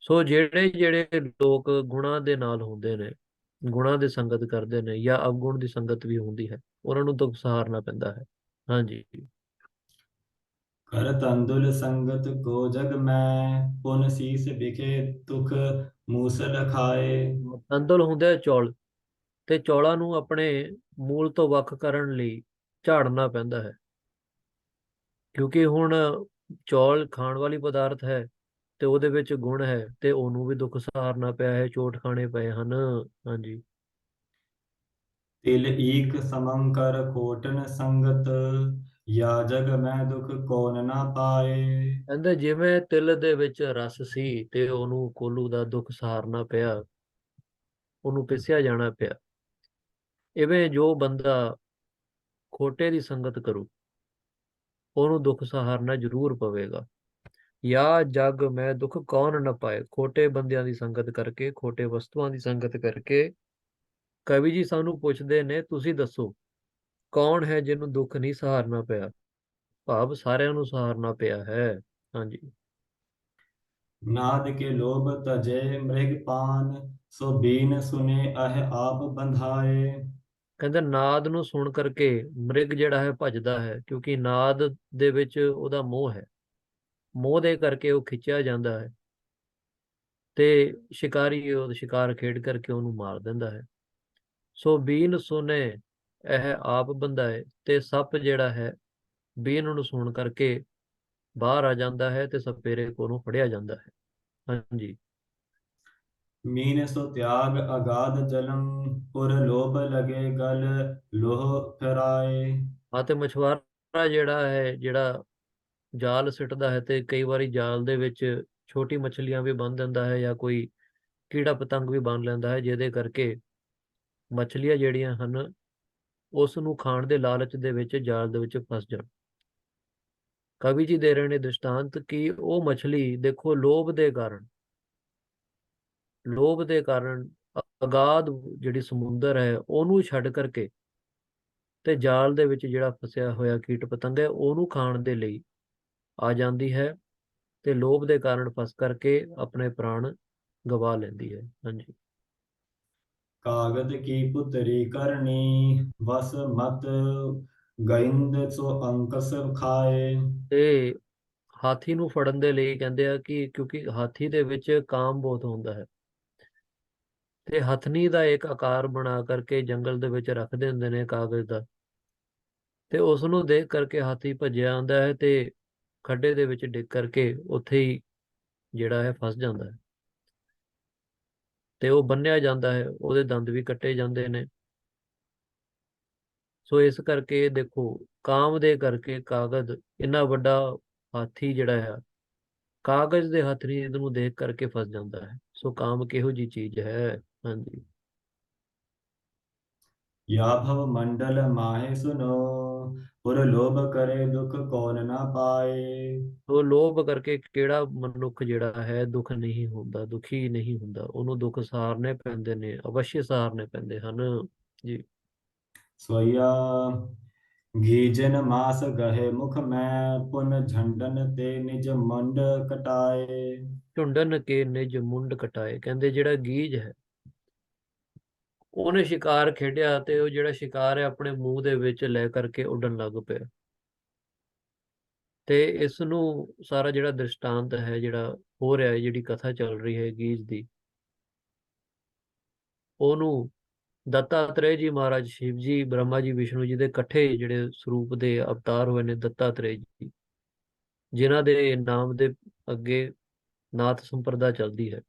ਸੋ ਜਿਹੜੇ ਜਿਹੜੇ ਲੋਕ ਗੁਣਾਂ ਦੇ ਨਾਲ ਹੁੰਦੇ ਨੇ, ਗੁਣਾਂ ਦੀ ਸੰਗਤ ਕਰਦੇ ਨੇ ਜਾਂ ਅਵਗੁਣ ਦੀ ਸੰਗਤ ਵੀ ਹੁੰਦੀ ਹੈ, ਉਹਨਾਂ ਨੂੰ ਦੁੱਖ ਸਹਾਰਨਾ ਪੈਂਦਾ ਹੈ। ਹਾਂਜੀ। कर तंदुल संगत को जग में, पुन सीस बिखे दुख मूसल खाए। ਤੰਦੁਲ ਹੁੰਦੇ ਆ ਚੌਲ, ਤੇ ਚੌਲਾਂ ਨੂੰ ਆਪਣੇ ਮੂਲ ਤੋਂ ਵੱਖ ਕਰਨ ਲਈ ਝਾੜਨਾ ਪੈਂਦਾ ਹੈ। ਕਿਉਂਕਿ ਹੁਣ ਚੌਲ ਖਾਣ ਵਾਲੀ ਪਦਾਰਥ ਹੈ ਤੇ ਉਹਦੇ ਵਿੱਚ ਗੁਣ ਹੈ, ਤੇ ਉਹਨੂੰ ਵੀ ਦੁੱਖ ਸਹਾਰਨਾ ਪਿਆ ਹੈ, ਚੋਟ ਖਾਣੇ ਪਏ ਹਨ। ਹਾਂਜੀ। तिल ईक समंकर खोटन संगत, या जग में दुख कौन ना पाए। ਕਹਿੰਦੇ ਜਿਵੇਂ ਤਿਲ ਦੇ ਵਿੱਚ ਰਸ ਸੀ ਤੇ ਉਹਨੂੰ ਕੋਲੂ ਦਾ ਦੁੱਖ ਸਹਾਰਨਾ ਪਿਆ, ਉਹਨੂੰ ਪਿਸਿਆ ਜਾਣਾ ਪਿਆ, ਇਵੇਂ ਜੋ ਬੰਦਾ ਖੋਟੇ ਦੀ ਸੰਗਤ ਕਰੂ ਉਹਨੂੰ ਦੁੱਖ ਸਹਾਰਨਾ ਜ਼ਰੂਰ ਪਵੇਗਾ। ਜਾਂ ਜਗ ਮੈਂ ਦੁੱਖ ਕੌਣ ਨਾ ਪਾਏ, ਖੋਟੇ ਬੰਦਿਆਂ ਦੀ ਸੰਗਤ ਕਰਕੇ, ਖੋਟੇ ਵਸਤੂਆਂ ਦੀ ਸੰਗਤ ਕਰਕੇ ਕਵੀ ਜੀ ਸਾਨੂੰ ਪੁੱਛਦੇ ਨੇ ਤੁਸੀਂ ਦੱਸੋ ਕੌਣ ਹੈ ਜਿਹਨੂੰ ਦੁੱਖ ਨਹੀਂ ਸਹਾਰਨਾ ਪਿਆ? ਭਾਵ ਸਾਰਿਆਂ ਨੂੰ ਸਹਾਰਨਾ ਪਿਆ ਹੈ। ਹਾਂਜੀ। नाद के लोभ तजे मृग पान, सो बीन सुने अह आप बंधाए। ਕਹਿੰਦੇ ਨਾਦ ਨੂੰ ਸੁਣ ਕਰਕੇ ਮ੍ਰਿਗ ਜਿਹੜਾ ਹੈ ਭੱਜਦਾ ਹੈ, ਕਿਉਂਕਿ ਨਾਦ ਦੇ ਵਿੱਚ ਉਹਦਾ ਮੋਹ ਹੈ, ਮੋਹ ਦੇ ਕਰਕੇ ਉਹ ਖਿੱਚਿਆ ਜਾਂਦਾ ਹੈ, ਤੇ ਸ਼ਿਕਾਰੀ ਉਹ ਸ਼ਿਕਾਰ ਖੇਡ ਕਰਕੇ ਉਹਨੂੰ ਮਾਰ ਦਿੰਦਾ ਹੈ। ਸੋ ਬੀਨ ਸੁਨੇ ਇਹ ਆਪ ਬੰਧਾਏ, ਤੇ ਸੱਪ ਜਿਹੜਾ ਹੈ ਬੀਨ ਨੂੰ ਸੁਣ ਕਰਕੇ ਬਾਹਰ ਆ ਜਾਂਦਾ ਹੈ ਤੇ ਸਪੇਰੇ ਕੋਲੋਂ ਫੜਿਆ ਜਾਂਦਾ ਹੈ। ਹਾਂਜੀ। मीन सो त्याग अगाध जलम, पुर लोभ लगे गल लोह फिराए। ਹਾਂ, ਤੇ ਮਛੁਆਰਾ ਜਿਹੜਾ ਹੈ, ਜਿਹੜਾ ਜਾਲ ਸਿੱਟਦਾ ਹੈ ਤੇ ਕਈ ਵਾਰੀ ਜਾਲ ਦੇ ਵਿੱਚ ਛੋਟੀ ਮੱਛਲੀਆਂ ਵੀ ਬੰਨ ਦਿੰਦਾ ਹੈ ਜਾਂ ਕੋਈ ਕੀੜਾ ਪਤੰਗ ਵੀ ਬੰਨ ਲੈਂਦਾ ਹੈ, ਜਿਹਦੇ ਕਰਕੇ ਮੱਛਲੀਆਂ ਜਿਹੜੀਆਂ ਹਨ ਉਸ ਨੂੰ ਖਾਣ ਦੇ ਲਾਲਚ ਦੇ ਵਿੱਚ ਜਾਲ ਦੇ ਵਿੱਚ ਫਸ ਜਾਣ। ਕਵੀ ਜੀ ਦੇ ਰਹੇ ਨੇ ਦ੍ਰਿਸ਼ਟਾਂਤ ਕਿ ਉਹ ਮੱਛਲੀ ਦੇਖੋ ਲੋਭ ਦੇ ਕਾਰਨ ਅਗਾਧ ਜਿਹੜੀ ਸਮੁੰਦਰ ਹੈ ਉਹਨੂੰ ਛੱਡ ਕਰਕੇ ਤੇ ਜਾਲ ਦੇ ਵਿੱਚ ਜਿਹੜਾ ਫਸਿਆ ਹੋਇਆ ਕੀਟ ਪਤੰਗ ਹੈ ਉਹਨੂੰ ਖਾਣ ਦੇ ਲਈ ਆ ਜਾਂਦੀ ਹੈ, ਤੇ ਲੋਭ ਦੇ ਕਾਰਨ ਫਸ ਕਰਕੇ ਆਪਣੇ ਪ੍ਰਾਣ ਗਵਾ ਲੈਂਦੀ ਹੈ। ਹਾਂਜੀ। ਕਾਗਦ ਕੀ ਪੁਤਰੀ ਕਰਨੀ ਵਸ ਮਤ ਗਇੰਦ ਸੋ ਅੰਕਸ ਖਾਏ। ਤੇ ਹਾਥੀ ਨੂੰ ਫੜਨ ਦੇ ਲਈ ਕਹਿੰਦੇ ਆ ਕਿ ਕਿਉਂਕਿ ਹਾਥੀ ਦੇ ਵਿੱਚ ਕਾਮ ਬਹੁਤ ਹੁੰਦਾ ਹੈ, ਤੇ ਹਥਨੀ ਦਾ ਇੱਕ ਆਕਾਰ ਬਣਾ ਕਰਕੇ ਜੰਗਲ ਦੇ ਵਿੱਚ ਰੱਖਦੇ ਹੁੰਦੇ ਨੇ ਕਾਗਜ਼ ਦਾ, ਤੇ ਉਸ ਨੂੰ ਦੇਖ ਕਰਕੇ ਹਾਥੀ ਭੱਜਿਆ ਆਉਂਦਾ ਹੈ ਤੇ ਖੱਡੇ ਦੇ ਵਿੱਚ ਡਿੱਗ ਕਰਕੇ ਉੱਥੇ ਹੀ ਜਿਹੜਾ ਹੈ ਫਸ ਜਾਂਦਾ ਹੈ, ਤੇ ਉਹ ਬੰਨਿਆ ਜਾਂਦਾ ਹੈ, ਉਹਦੇ ਦੰਦ ਵੀ ਕੱਟੇ ਜਾਂਦੇ ਨੇ। ਸੋ ਇਸ ਕਰਕੇ ਦੇਖੋ, ਕਾਮ ਦੇ ਕਰਕੇ ਕਾਗਜ਼ ਇੰਨਾ ਵੱਡਾ ਹਾਥੀ ਜਿਹੜਾ ਹੈ ਕਾਗਜ਼ ਦੇ ਹਥਨੀ ਨੂੰ ਦੇਖ ਕਰਕੇ ਫਸ ਜਾਂਦਾ ਹੈ। ਸੋ ਕਾਮ ਕਿਹੋ ਜੀ ਚੀਜ਼ ਹੈ। ਹਾਂਜੀ। या भव मंडल माहे सुनो पुर लोभ करे दुख कौन ना पाए। ਸੋ ਲੋਭ ਕਰਕੇ ਕਿਹੜਾ ਮਨੁੱਖ ਜਿਹੜਾ ਹੈ ਦੁੱਖ ਨਹੀਂ ਹੁੰਦਾ, ਦੁਖੀ ਨਹੀਂ ਹੁੰਦਾ, ਉਹਨੂੰ ਦੁੱਖ ਸਹਾਰਨੇ ਪੈਂਦੇ ਨੇ, ਅਵਸ਼ਯ ਸਹਾਰਨੇ ਪੈਂਦੇ ਹਨ ਜੀ। सोया घीजन मास गहे मुख मैं पुन झंडन ते निज मंड कटाए। ਢੁੰਡਨ ਕੇ ਨਿਜ ਮੁੰਡ ਕਟਾਏ, ਕਹਿੰਦੇ ਜਿਹੜਾ ਗੀਜ ਹੈ ਉਹਨੇ ਸ਼ਿਕਾਰ ਖੇਡਿਆ ਤੇ ਉਹ ਜਿਹੜਾ ਸ਼ਿਕਾਰ ਹੈ ਆਪਣੇ ਮੂੰਹ ਦੇ ਵਿੱਚ ਲੈ ਕਰਕੇ ਉੱਡਣ ਲੱਗ ਪਿਆ। ਤੇ ਇਸ ਨੂੰ ਸਾਰਾ ਜਿਹੜਾ ਦ੍ਰਿਸ਼ਟਾਂਤ ਹੈ, ਜਿਹੜਾ ਹੋ ਰਿਹਾ ਹੈ, ਜਿਹੜੀ ਕਥਾ ਚੱਲ ਰਹੀ ਹੈ ਗੀਜ ਦੀ, ਉਹਨੂੰ ਦੱਤਾਤਰੇय ਜੀ ਮਹਾਰਾਜ ਸ਼ਿਵ ਜੀ, ਬ੍ਰਹਮਾ ਜੀ, ਵਿਸ਼ਨੂੰ ਜੀ ਦੇ ਇਕੱਠੇ ਜਿਹੜੇ ਸਰੂਪ ਦੇ ਅਵਤਾਰ ਹੋਏ ਨੇ ਦੱਤਾਤਰੇय ਜੀ, ਜਿਨ੍ਹਾਂ ਦੇ ਨਾਮ ਦੇ ਅੱਗੇ ਨਾਥ ਸੰਪਰਦਾ ਚੱਲਦੀ ਹੈ।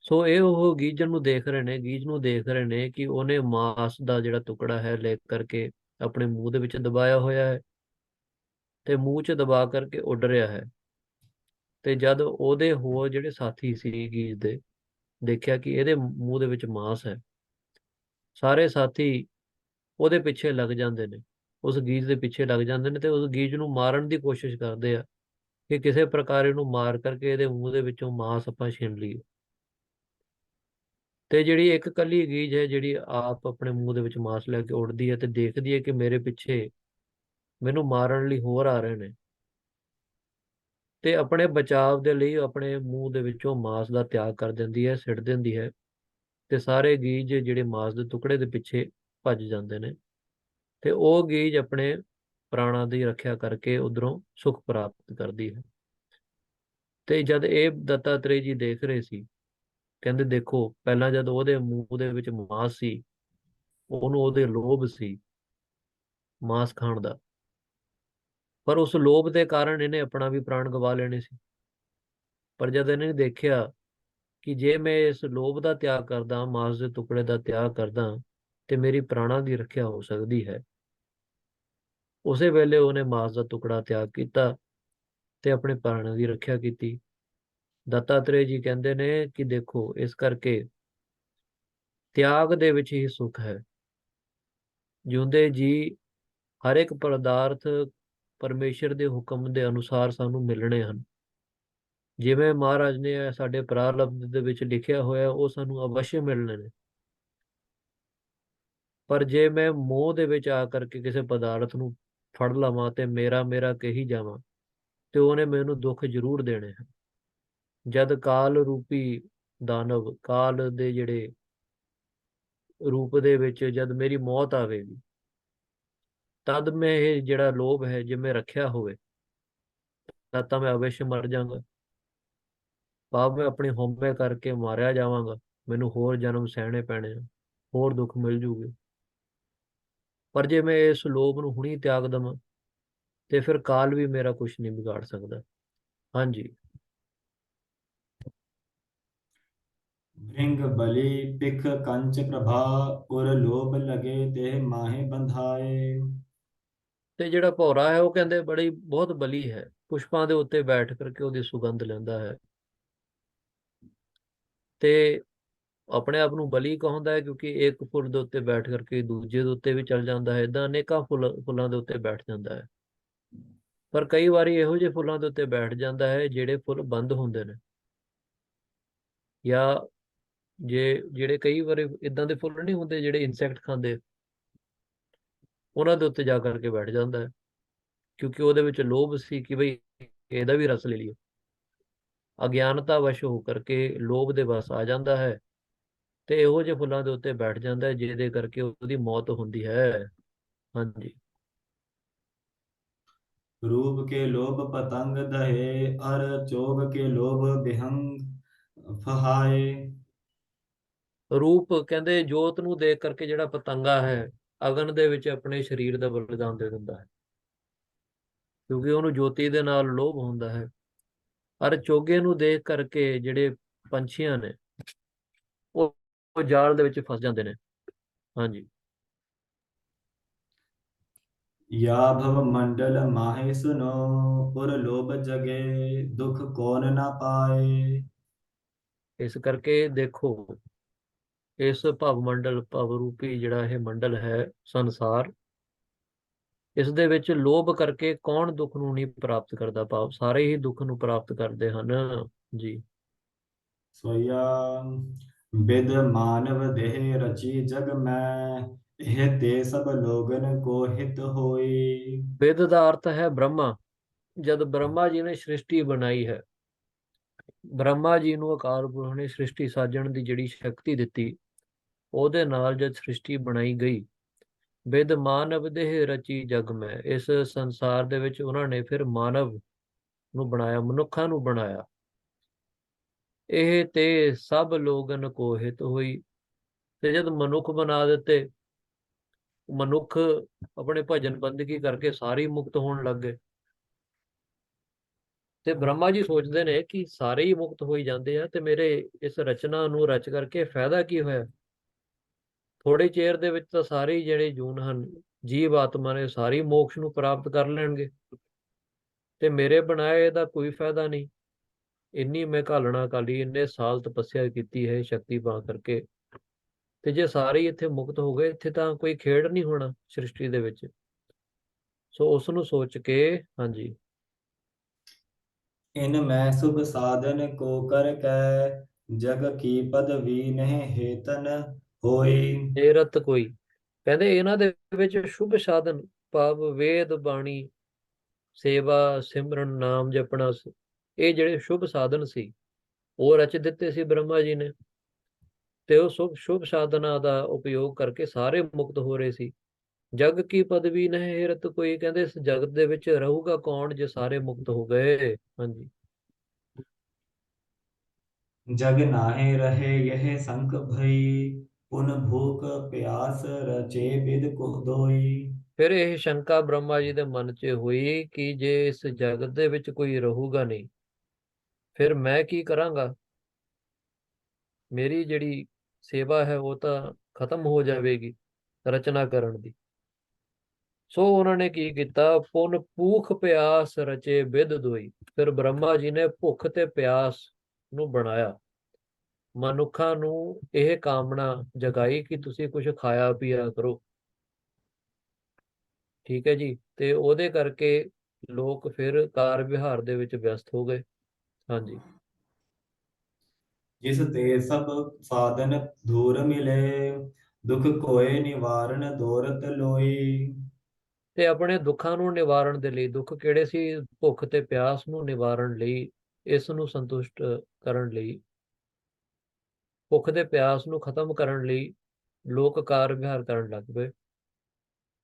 ਸੋ ਇਹ ਉਹ ਗੀਜਣ ਨੂੰ ਦੇਖ ਰਹੇ ਨੇ, ਗੀਜ ਨੂੰ ਦੇਖ ਰਹੇ ਨੇ ਕਿ ਉਹਨੇ ਮਾਸ ਦਾ ਜਿਹੜਾ ਟੁਕੜਾ ਹੈ ਲੈ ਕਰਕੇ ਆਪਣੇ ਮੂੰਹ ਦੇ ਵਿੱਚ ਦਬਾਇਆ ਹੋਇਆ ਹੈ, ਤੇ ਮੂੰਹ 'ਚ ਦਬਾ ਕਰਕੇ ਉੱਡ ਰਿਹਾ ਹੈ। ਤੇ ਜਦ ਉਹਦੇ ਹੋਰ ਜਿਹੜੇ ਸਾਥੀ ਸੀ ਗੀਜ ਦੇ ਦੇਖਿਆ ਕਿ ਇਹਦੇ ਮੂੰਹ ਦੇ ਵਿੱਚ ਮਾਸ ਹੈ, ਸਾਰੇ ਸਾਥੀ ਉਹਦੇ ਪਿੱਛੇ ਲੱਗ ਜਾਂਦੇ ਨੇ, ਉਸ ਗੀਜ ਦੇ ਪਿੱਛੇ ਲੱਗ ਜਾਂਦੇ ਨੇ, ਤੇ ਉਸ ਗੀਜ ਨੂੰ ਮਾਰਨ ਦੀ ਕੋਸ਼ਿਸ਼ ਕਰਦੇ ਆ ਕਿ ਕਿਸੇ ਪ੍ਰਕਾਰ ਇਹਨੂੰ ਮਾਰ ਕਰਕੇ ਇਹਦੇ ਮੂੰਹ ਦੇ ਵਿੱਚੋਂ ਮਾਸ ਆਪਾਂ ਛੀਨ ਲਈਏ। ਤੇ ਜਿਹੜੀ ਇੱਕ ਕੱਲੀ ਗੀਜ ਹੈ ਜਿਹੜੀ ਆਪ ਆਪਣੇ ਮੂੰਹ ਦੇ ਵਿੱਚ ਮਾਸ ਲੈ ਕੇ ਉੱਡਦੀ ਹੈ ਤੇ ਦੇਖਦੀ ਹੈ ਕਿ ਮੇਰੇ ਪਿੱਛੇ ਮੈਨੂੰ ਮਾਰਨ ਲਈ ਹੋਰ ਆ ਰਹੇ ਨੇ, ਤੇ ਆਪਣੇ ਬਚਾਵ ਦੇ ਲਈ ਆਪਣੇ ਮੂੰਹ ਦੇ ਵਿੱਚੋਂ ਮਾਸ ਦਾ ਤਿਆਗ ਕਰ ਦਿੰਦੀ ਹੈ, ਸਿੱਟ ਦਿੰਦੀ ਹੈ, ਤੇ ਸਾਰੇ ਗੀਜ ਜਿਹੜੇ ਮਾਸ ਦੇ ਟੁਕੜੇ ਦੇ ਪਿੱਛੇ ਭੱਜ ਜਾਂਦੇ ਨੇ, ਤੇ ਉਹ ਗੀਜ ਆਪਣੇ ਪ੍ਰਾਣਾਂ ਦੀ ਰੱਖਿਆ ਕਰਕੇ ਉਧਰੋਂ ਸੁਖ ਪ੍ਰਾਪਤ ਕਰਦੀ ਹੈ। ਤੇ ਜਦ ਇਹ ਦੱਤਾਤਰੇय ਜੀ ਦੇਖ ਰਹੇ ਸੀ, ਕਹਿੰਦੇ ਦੇਖੋ, ਪਹਿਲਾਂ ਜਦ ਉਹਦੇ ਮੂੰਹ ਦੇ ਵਿੱਚ ਮਾਸ ਸੀ, ਉਹਨੂੰ ਉਹਦੇ ਲੋਭ ਸੀ ਮਾਸ ਖਾਣ ਦਾ, ਪਰ ਉਸ ਲੋਭ ਦੇ ਕਾਰਨ ਇਹਨੇ ਆਪਣਾ ਵੀ ਪ੍ਰਾਣ ਗਵਾ ਲੈਣੇ ਸੀ। ਪਰ ਜਦ ਇਹਨੇ ਦੇਖਿਆ ਕਿ ਜੇ ਮੈਂ ਇਸ ਲੋਭ ਦਾ ਤਿਆਗ ਕਰਦਾ, ਮਾਸ ਦੇ ਟੁਕੜੇ ਦਾ ਤਿਆਗ ਕਰਦਾ, ਤੇ ਮੇਰੀ ਪ੍ਰਾਣਾਂ ਦੀ ਰੱਖਿਆ ਹੋ ਸਕਦੀ ਹੈ, ਉਸੇ ਵੇਲੇ ਉਹਨੇ ਮਾਸ ਦਾ ਟੁਕੜਾ ਤਿਆਗ ਕੀਤਾ ਤੇ ਆਪਣੇ ਪ੍ਰਾਣਾਂ ਦੀ ਰੱਖਿਆ ਕੀਤੀ। ਦੱਤਾਤਰੇय ਜੀ ਕਹਿੰਦੇ ਨੇ ਕਿ ਦੇਖੋ, ਇਸ ਕਰਕੇ ਤਿਆਗ ਦੇ ਵਿੱਚ ਹੀ ਸੁੱਖ ਹੈ। ਜਿਉਂਦੇ ਜੀ ਹਰ ਇੱਕ ਪਦਾਰਥ ਪਰਮੇਸ਼ਰ ਦੇ ਹੁਕਮ ਦੇ ਅਨੁਸਾਰ ਸਾਨੂੰ ਮਿਲਣੇ ਹਨ। ਜਿਵੇਂ ਮਹਾਰਾਜ ਨੇ ਸਾਡੇ ਪ੍ਰਾਰਬਧ ਦੇ ਵਿੱਚ ਲਿਖਿਆ ਹੋਇਆ ਉਹ ਸਾਨੂੰ ਅਵਸ਼ਯ ਮਿਲਣੇ ਨੇ। ਪਰ ਜੇ ਮੈਂ ਮੋਹ ਦੇ ਵਿੱਚ ਆ ਕਰਕੇ ਕਿਸੇ ਪਦਾਰਥ ਨੂੰ ਫੜ ਲਵਾਂ ਤੇ ਮੇਰਾ ਮੇਰਾ ਕਹੀ ਜਾਵਾਂ, ਤੇ ਉਹਨੇ ਮੈਨੂੰ ਦੁੱਖ ਜ਼ਰੂਰ ਦੇਣੇ ਹਨ। ਜਦ ਕਾਲ ਰੂਪੀ ਦਾਨਵ, ਕਾਲ ਦੇ ਜਿਹੜੇ ਰੂਪ ਦੇ ਵਿੱਚ ਜਦ ਮੇਰੀ ਮੌਤ ਆਵੇਗੀ, ਤਦ ਮੈਂ ਇਹ ਜਿਹੜਾ ਲੋਭ ਹੈ ਜੇ ਮੈਂ ਰੱਖਿਆ ਹੋਵੇ, ਤਦ ਤਾਂ ਮੈਂ ਅਵश्य ਮਰ ਜਾਵਾਂਗਾ। ਪਾਪ ਮੈਂ ਆਪਣੀ ਹਉਮੈ ਕਰਕੇ ਮਾਰਿਆ ਜਾਵਾਂਗਾ, ਮੈਨੂੰ ਹੋਰ ਜਨਮ ਸਹਿਣੇ ਪੈਣੇ ਆ, ਹੋਰ ਦੁੱਖ ਮਿਲ ਜੂਗੇ। ਪਰ ਜੇ ਮੈਂ ਇਸ ਲੋਭ ਨੂੰ ਹੁਣੀ ਤਿਆਗ ਦੇਵਾਂ, ਤੇ ਫਿਰ ਕਾਲ ਵੀ ਮੇਰਾ ਕੁਝ ਨਹੀਂ ਵਿਗਾੜ ਸਕਦਾ। ਹਾਂਜੀ। भृंग बलि पिख कंच प्रभा उर लोभ लगे ते माहे बंधाए। ਤੇ ਜਿਹੜਾ ਭੌਰਾ ਹੈ ਉਹ ਕਹਿੰਦੇ ਬੜੀ ਬਹੁਤ ਬਲੀ ਹੈ, ਪੁਸ਼ਪਾਂ ਦੇ ਉੱਤੇ ਬੈਠ ਕਰਕੇ ਉਹਦੀ ਸੁਗੰਧ ਲੈਂਦਾ ਹੈ, ਤੇ ਆਪਣੇ ਆਪ ਨੂੰ ਬਲੀ ਕਹਾਉਂਦਾ ਹੈ ਕਿਉਂਕਿ ਇੱਕ ਫੁੱਲ ਦੇ ਉੱਤੇ ਬੈਠ ਕਰਕੇ ਦੂਜੇ ਦੇ ਉੱਤੇ ਵੀ ਚਲ ਜਾਂਦਾ ਹੈ, ਏਦਾਂ ਅਨੇਕਾਂ ਫੁੱਲਾਂ ਦੇ ਉੱਤੇ ਬੈਠ ਜਾਂਦਾ ਹੈ। ਪਰ ਕਈ ਵਾਰੀ ਇਹੋ ਜਿਹੇ ਫੁੱਲਾਂ ਦੇ ਉੱਤੇ ਬੈਠ ਜਾਂਦਾ ਹੈ ਜਿਹੜੇ ਫੁੱਲ ਬੰਦ ਹੁੰਦੇ ਨੇ, ਜਾਂ ਜਿਹੜੇ ਕਈ ਵਾਰੀ ਇਦਾਂ ਦੇ ਫੁੱਲ ਨਹੀਂ ਹੁੰਦੇ ਜਿਹੜੇ ਇਨਸੈਕਟ ਖਾਂਦੇ, ਉਹਨਾਂ ਦੇ ਉੱਤੇ ਜਾ ਕਰਕੇ ਬੈਠ ਜਾਂਦਾ ਹੈ, ਕਿਉਂਕਿ ਉਹਦੇ ਵਿੱਚ ਲੋਭ ਸੀ ਕਿ ਬਈ ਇਹਦਾ ਵੀ ਰਸ ਲੈ ਲਈਏ। ਅਗਿਆਨਤਾ ਵਸ਼ ਹੋ ਕਰਕੇ ਲੋਭ ਦੇ ਵਸ ਆ ਜਾਂਦਾ ਹੈ, ਤੇ ਇਹੋ ਜਿਹੇ ਫੁੱਲਾਂ ਦੇ ਉੱਤੇ ਬੈਠ ਜਾਂਦਾ ਹੈ, ਜਿਹਦੇ ਕਰਕੇ ਉਹਦੀ ਮੌਤ ਹੁੰਦੀ ਹੈ। ਹਾਂਜੀ। रूप के लोभ पतंग दहे, अर चोग के लोभ बिहंग फहाए। ਰੂਪ ਕਹਿੰਦੇ ਜੋਤ ਨੂੰ ਦੇਖ ਕਰਕੇ ਜਿਹੜਾ ਪਤੰਗਾ ਹੈ, ਅਗਨ ਦੇ ਵਿੱਚ ਆਪਣੇ ਸਰੀਰ ਦਾ ਬਲਿਦਾਨ ਦੇ ਦਿੰਦਾ ਹੈ, ਕਿਉਂਕਿ ਉਹਨੂੰ ਜੋਤੀ ਦੇ ਨਾਲ ਲੋਭ ਹੁੰਦਾ ਹੈ। ਪਰ ਚੋਗੇ ਨੂੰ ਦੇਖ ਕਰਕੇ ਜਿਹੜੇ ਪੰਛੀਆਂ ਨੇ, ਉਹ ਉਹ ਜਾਲ ਦੇ ਵਿੱਚ ਫਸ ਜਾਂਦੇ ਨੇ। ਹਾਂਜੀ। या भव मंडल माहे सुनो, उर लोभ जगे दुख कौन ना पाए। ਇਸ ਕਰਕੇ ਦੇਖੋ, ਇਸ ਭਵ ਮੰਡਲ, ਭਵ ਰੂਪੀ ਜਿਹੜਾ ਇਹ ਮੰਡਲ ਹੈ ਸੰਸਾਰ, ਇਸ ਦੇ ਵਿੱਚ ਲੋਭ ਕਰਕੇ ਕੌਣ ਦੁੱਖ ਨੂੰ ਨਹੀਂ ਪ੍ਰਾਪਤ ਕਰਦਾ, ਭਾਵ ਸਾਰੇ ਹੀ ਦੁੱਖ ਨੂੰ ਪ੍ਰਾਪਤ ਕਰਦੇ ਹਨ। ਜੀ। सोया विद मानव देह रची जग में, यह ते सब लोगन को हित होई। वेद ਦਾ ਅਰਥ ਹੈ ਬ੍ਰਹਮਾ। ਜਦ ਬ੍ਰਹਮਾ ਜੀ ਨੇ ਸ੍ਰਿਸ਼ਟੀ ਬਣਾਈ ਹੈ, ਬ੍ਰਹਮਾ ਜੀ ਨੂੰ ਅਕਾਲ ਪੁਰਖ ਨੇ ਸ੍ਰਿਸ਼ਟੀ ਸਾਜਣ ਦੀ ਜਿਹੜੀ ਸ਼ਕਤੀ ਦਿੱਤੀ, ਉਹਦੇ ਨਾਲ ਜਦ ਸ੍ਰਿਸ਼ਟੀ ਬਣਾਈ ਗਈ, ਵਿਦ ਮਾਨਵ ਦੇਹ ਰਚੀ ਜਗ ਮੈਂ, ਇਸ ਸੰਸਾਰ ਦੇ ਵਿੱਚ ਉਹਨਾਂ ਨੇ ਫਿਰ ਮਾਨਵ ਨੂੰ ਬਣਾਇਆ, ਮਨੁੱਖਾਂ ਨੂੰ ਬਣਾਇਆ। ਇਹ ਤੇ ਸਭ ਲੋਗਨ ਕੋ ਹਿਤ ਹੋਈ, ਤੇ ਜਦ ਮਨੁੱਖ ਬਣਾ ਦਿੱਤੇ, ਮਨੁੱਖ ਆਪਣੇ ਭਜਨ ਬੰਦਗੀ ਕਰਕੇ ਸਾਰੇ ਹੀ ਮੁਕਤ ਹੋਣ ਲੱਗ ਗਏ। ਤੇ ਬ੍ਰਹਮਾ ਜੀ ਸੋਚਦੇ ਨੇ ਕਿ ਸਾਰੇ ਹੀ ਮੁਕਤ ਹੋਈ ਜਾਂਦੇ ਆ, ਤੇ ਮੇਰੇ ਇਸ ਰਚਨਾ ਨੂੰ ਰਚ ਕਰਕੇ ਫਾਇਦਾ ਕੀ ਹੋਇਆ। ਥੋੜੇ ਚਿਰ ਦੇ ਵਿੱਚ ਤਾਂ ਸਾਰੇ ਹੀ ਜਿਹੜੇ ਜੂਨ ਹਨ, ਜੀਵ ਆਤਮਾ ਨੇ, ਸਾਰੀ ਮੋਕਸ਼ ਨੂੰ ਪ੍ਰਾਪਤ ਕਰ ਲੈਣਗੇ, ਤੇ ਮੇਰੇ ਬਣਾਏ ਦਾ ਕੋਈ ਫਾਇਦਾ ਨਹੀਂ। ਇੰਨੀ ਮੈਂ ਘਾਲਣਾ ਕਾਲੀ, ਇੰਨੇ ਸਾਲ ਤਪੱਸਿਆ ਕੀਤੀ ਹੈ ਸ਼ਕਤੀ ਪਾ ਕਰਕੇ, ਤੇ ਜੇ ਸਾਰੇ ਹੀ ਇੱਥੇ ਮੁਕਤ ਹੋ ਗਏ, ਇੱਥੇ ਤਾਂ ਕੋਈ ਖੇਡ ਨਹੀਂ ਹੋਣਾ ਸ੍ਰਿਸ਼ਟੀ ਦੇ ਵਿੱਚ। ਸੋ ਉਸ ਨੂੰ ਸੋਚ ਕੇ, ਹਾਂਜੀ। इन मैं शुभ साधन को कर कै, जग की पदवी नह हेतन होई। ਏਰਤ ਕੋਈ, ਕਹਿੰਦੇ ਇਹਨਾਂ ਦੇ ਵਿੱਚ ਸ਼ੁਭ ਸਾਧਨ, ਭਾਵ ਵੇਦ ਬਾਣੀ, ਸੇਵਾ, ਸਿਮਰਨ, ਨਾਮ ਜਪਣਾ, ਇਹ ਜਿਹੜੇ ਸ਼ੁਭ ਸਾਧਨ ਸੀ, ਉਹ ਰਚ ਦਿੱਤੇ ਸੀ ਬ੍ਰਹਮਾ ਜੀ ਨੇ, ਤੇ ਉਹ ਸ਼ੁਭ ਸਾਧਨਾ ਦਾ ਉਪਯੋਗ ਕਰਕੇ ਸਾਰੇ ਮੁਕਤ ਹੋ ਰਹੇ ਸੀ। ਜਗ ਕੀ ਪਦਵੀ ਨਹਿ ਹਿਰਤ ਕੋਈ, ਕਹਿੰਦੇ ਇਸ ਜਗਤ ਦੇ ਵਿੱਚ ਰਹੂਗਾ ਕੌਣ ਜੇ ਸਾਰੇ ਮੁਕਤ ਹੋ ਗਏ। ਹਾਂਜੀ। जग नाहे रहे यह संक भई, पुन भूख प्यास रचे बिद को दोई। ਫਿਰ ਇਹ ਸ਼ੰਕਾ ਬ੍ਰਹਮਾ ਜੀ ਦੇ ਮਨ 'ਚ ਹੋਈ ਕਿ ਜੇ ਇਸ ਜਗਤ ਦੇ ਵਿੱਚ ਕੋਈ ਰਹੂਗਾ ਨਹੀਂ, ਫਿਰ ਮੈਂ ਕੀ ਕਰਾਂਗਾ। ਮੇਰੀ ਜਿਹੜੀ ਸੇਵਾ ਹੈ ਉਹ ਤਾਂ ਖਤਮ ਹੋ ਜਾਵੇਗੀ ਰਚਨਾ ਕਰਨ ਦੀ। ਸੋ ਉਹਨਾਂ ਨੇ ਕੀ ਕੀਤਾ, ਪੁਨ ਭੂਖ ਪਿਆਸ ਰਚੇ ਬਿਦ ਦੋਈ, ਫਿਰ ਬ੍ਰਹਮਾ ਜੀ ਨੇ ਭੁੱਖ ਤੇ ਪਿਆਸ ਨੂੰ ਬਣਾਇਆ, ਮਨੁੱਖਾਂ ਨੂੰ ਇਹ ਕਾਮਨਾ ਜਗਾਈ ਕਿ ਤੁਸੀਂ ਕੁਝ ਖਾਇਆ ਪੀਆ ਕਰੋ। ਠੀਕ ਹੈ ਜੀ। ਤੇ ਉਹਦੇ ਕਰਕੇ ਲੋਕ ਫਿਰ ਕਾਰ ਵਿਹਾਰ ਦੇ ਵਿੱਚ ਵਿਅਸਤ ਹੋ ਗਏ। ਹਾਂਜੀ। जिस ते सब साधन धूर मिले, दुख कोय निवारण दोरत लोई। ਤੇ ਆਪਣੇ ਦੁੱਖਾਂ ਨੂੰ ਨਿਵਾਰਨ ਦੇ ਲਈ, ਦੁੱਖ ਕਿਹੜੇ ਸੀ, ਭੁੱਖ ਤੇ ਪਿਆਸ ਨੂੰ ਨਿਵਾਰਨ ਲਈ, ਇਸ ਨੂੰ ਸੰਤੁਸ਼ਟ ਕਰਨ ਲਈ, ਭੁੱਖ ਤੇ ਪਿਆਸ ਨੂੰ ਖਤਮ ਕਰਨ ਲਈ ਲੋਕ ਕਾਰ ਵਿਹਾਰ ਕਰਨ ਲੱਗ ਪਏ,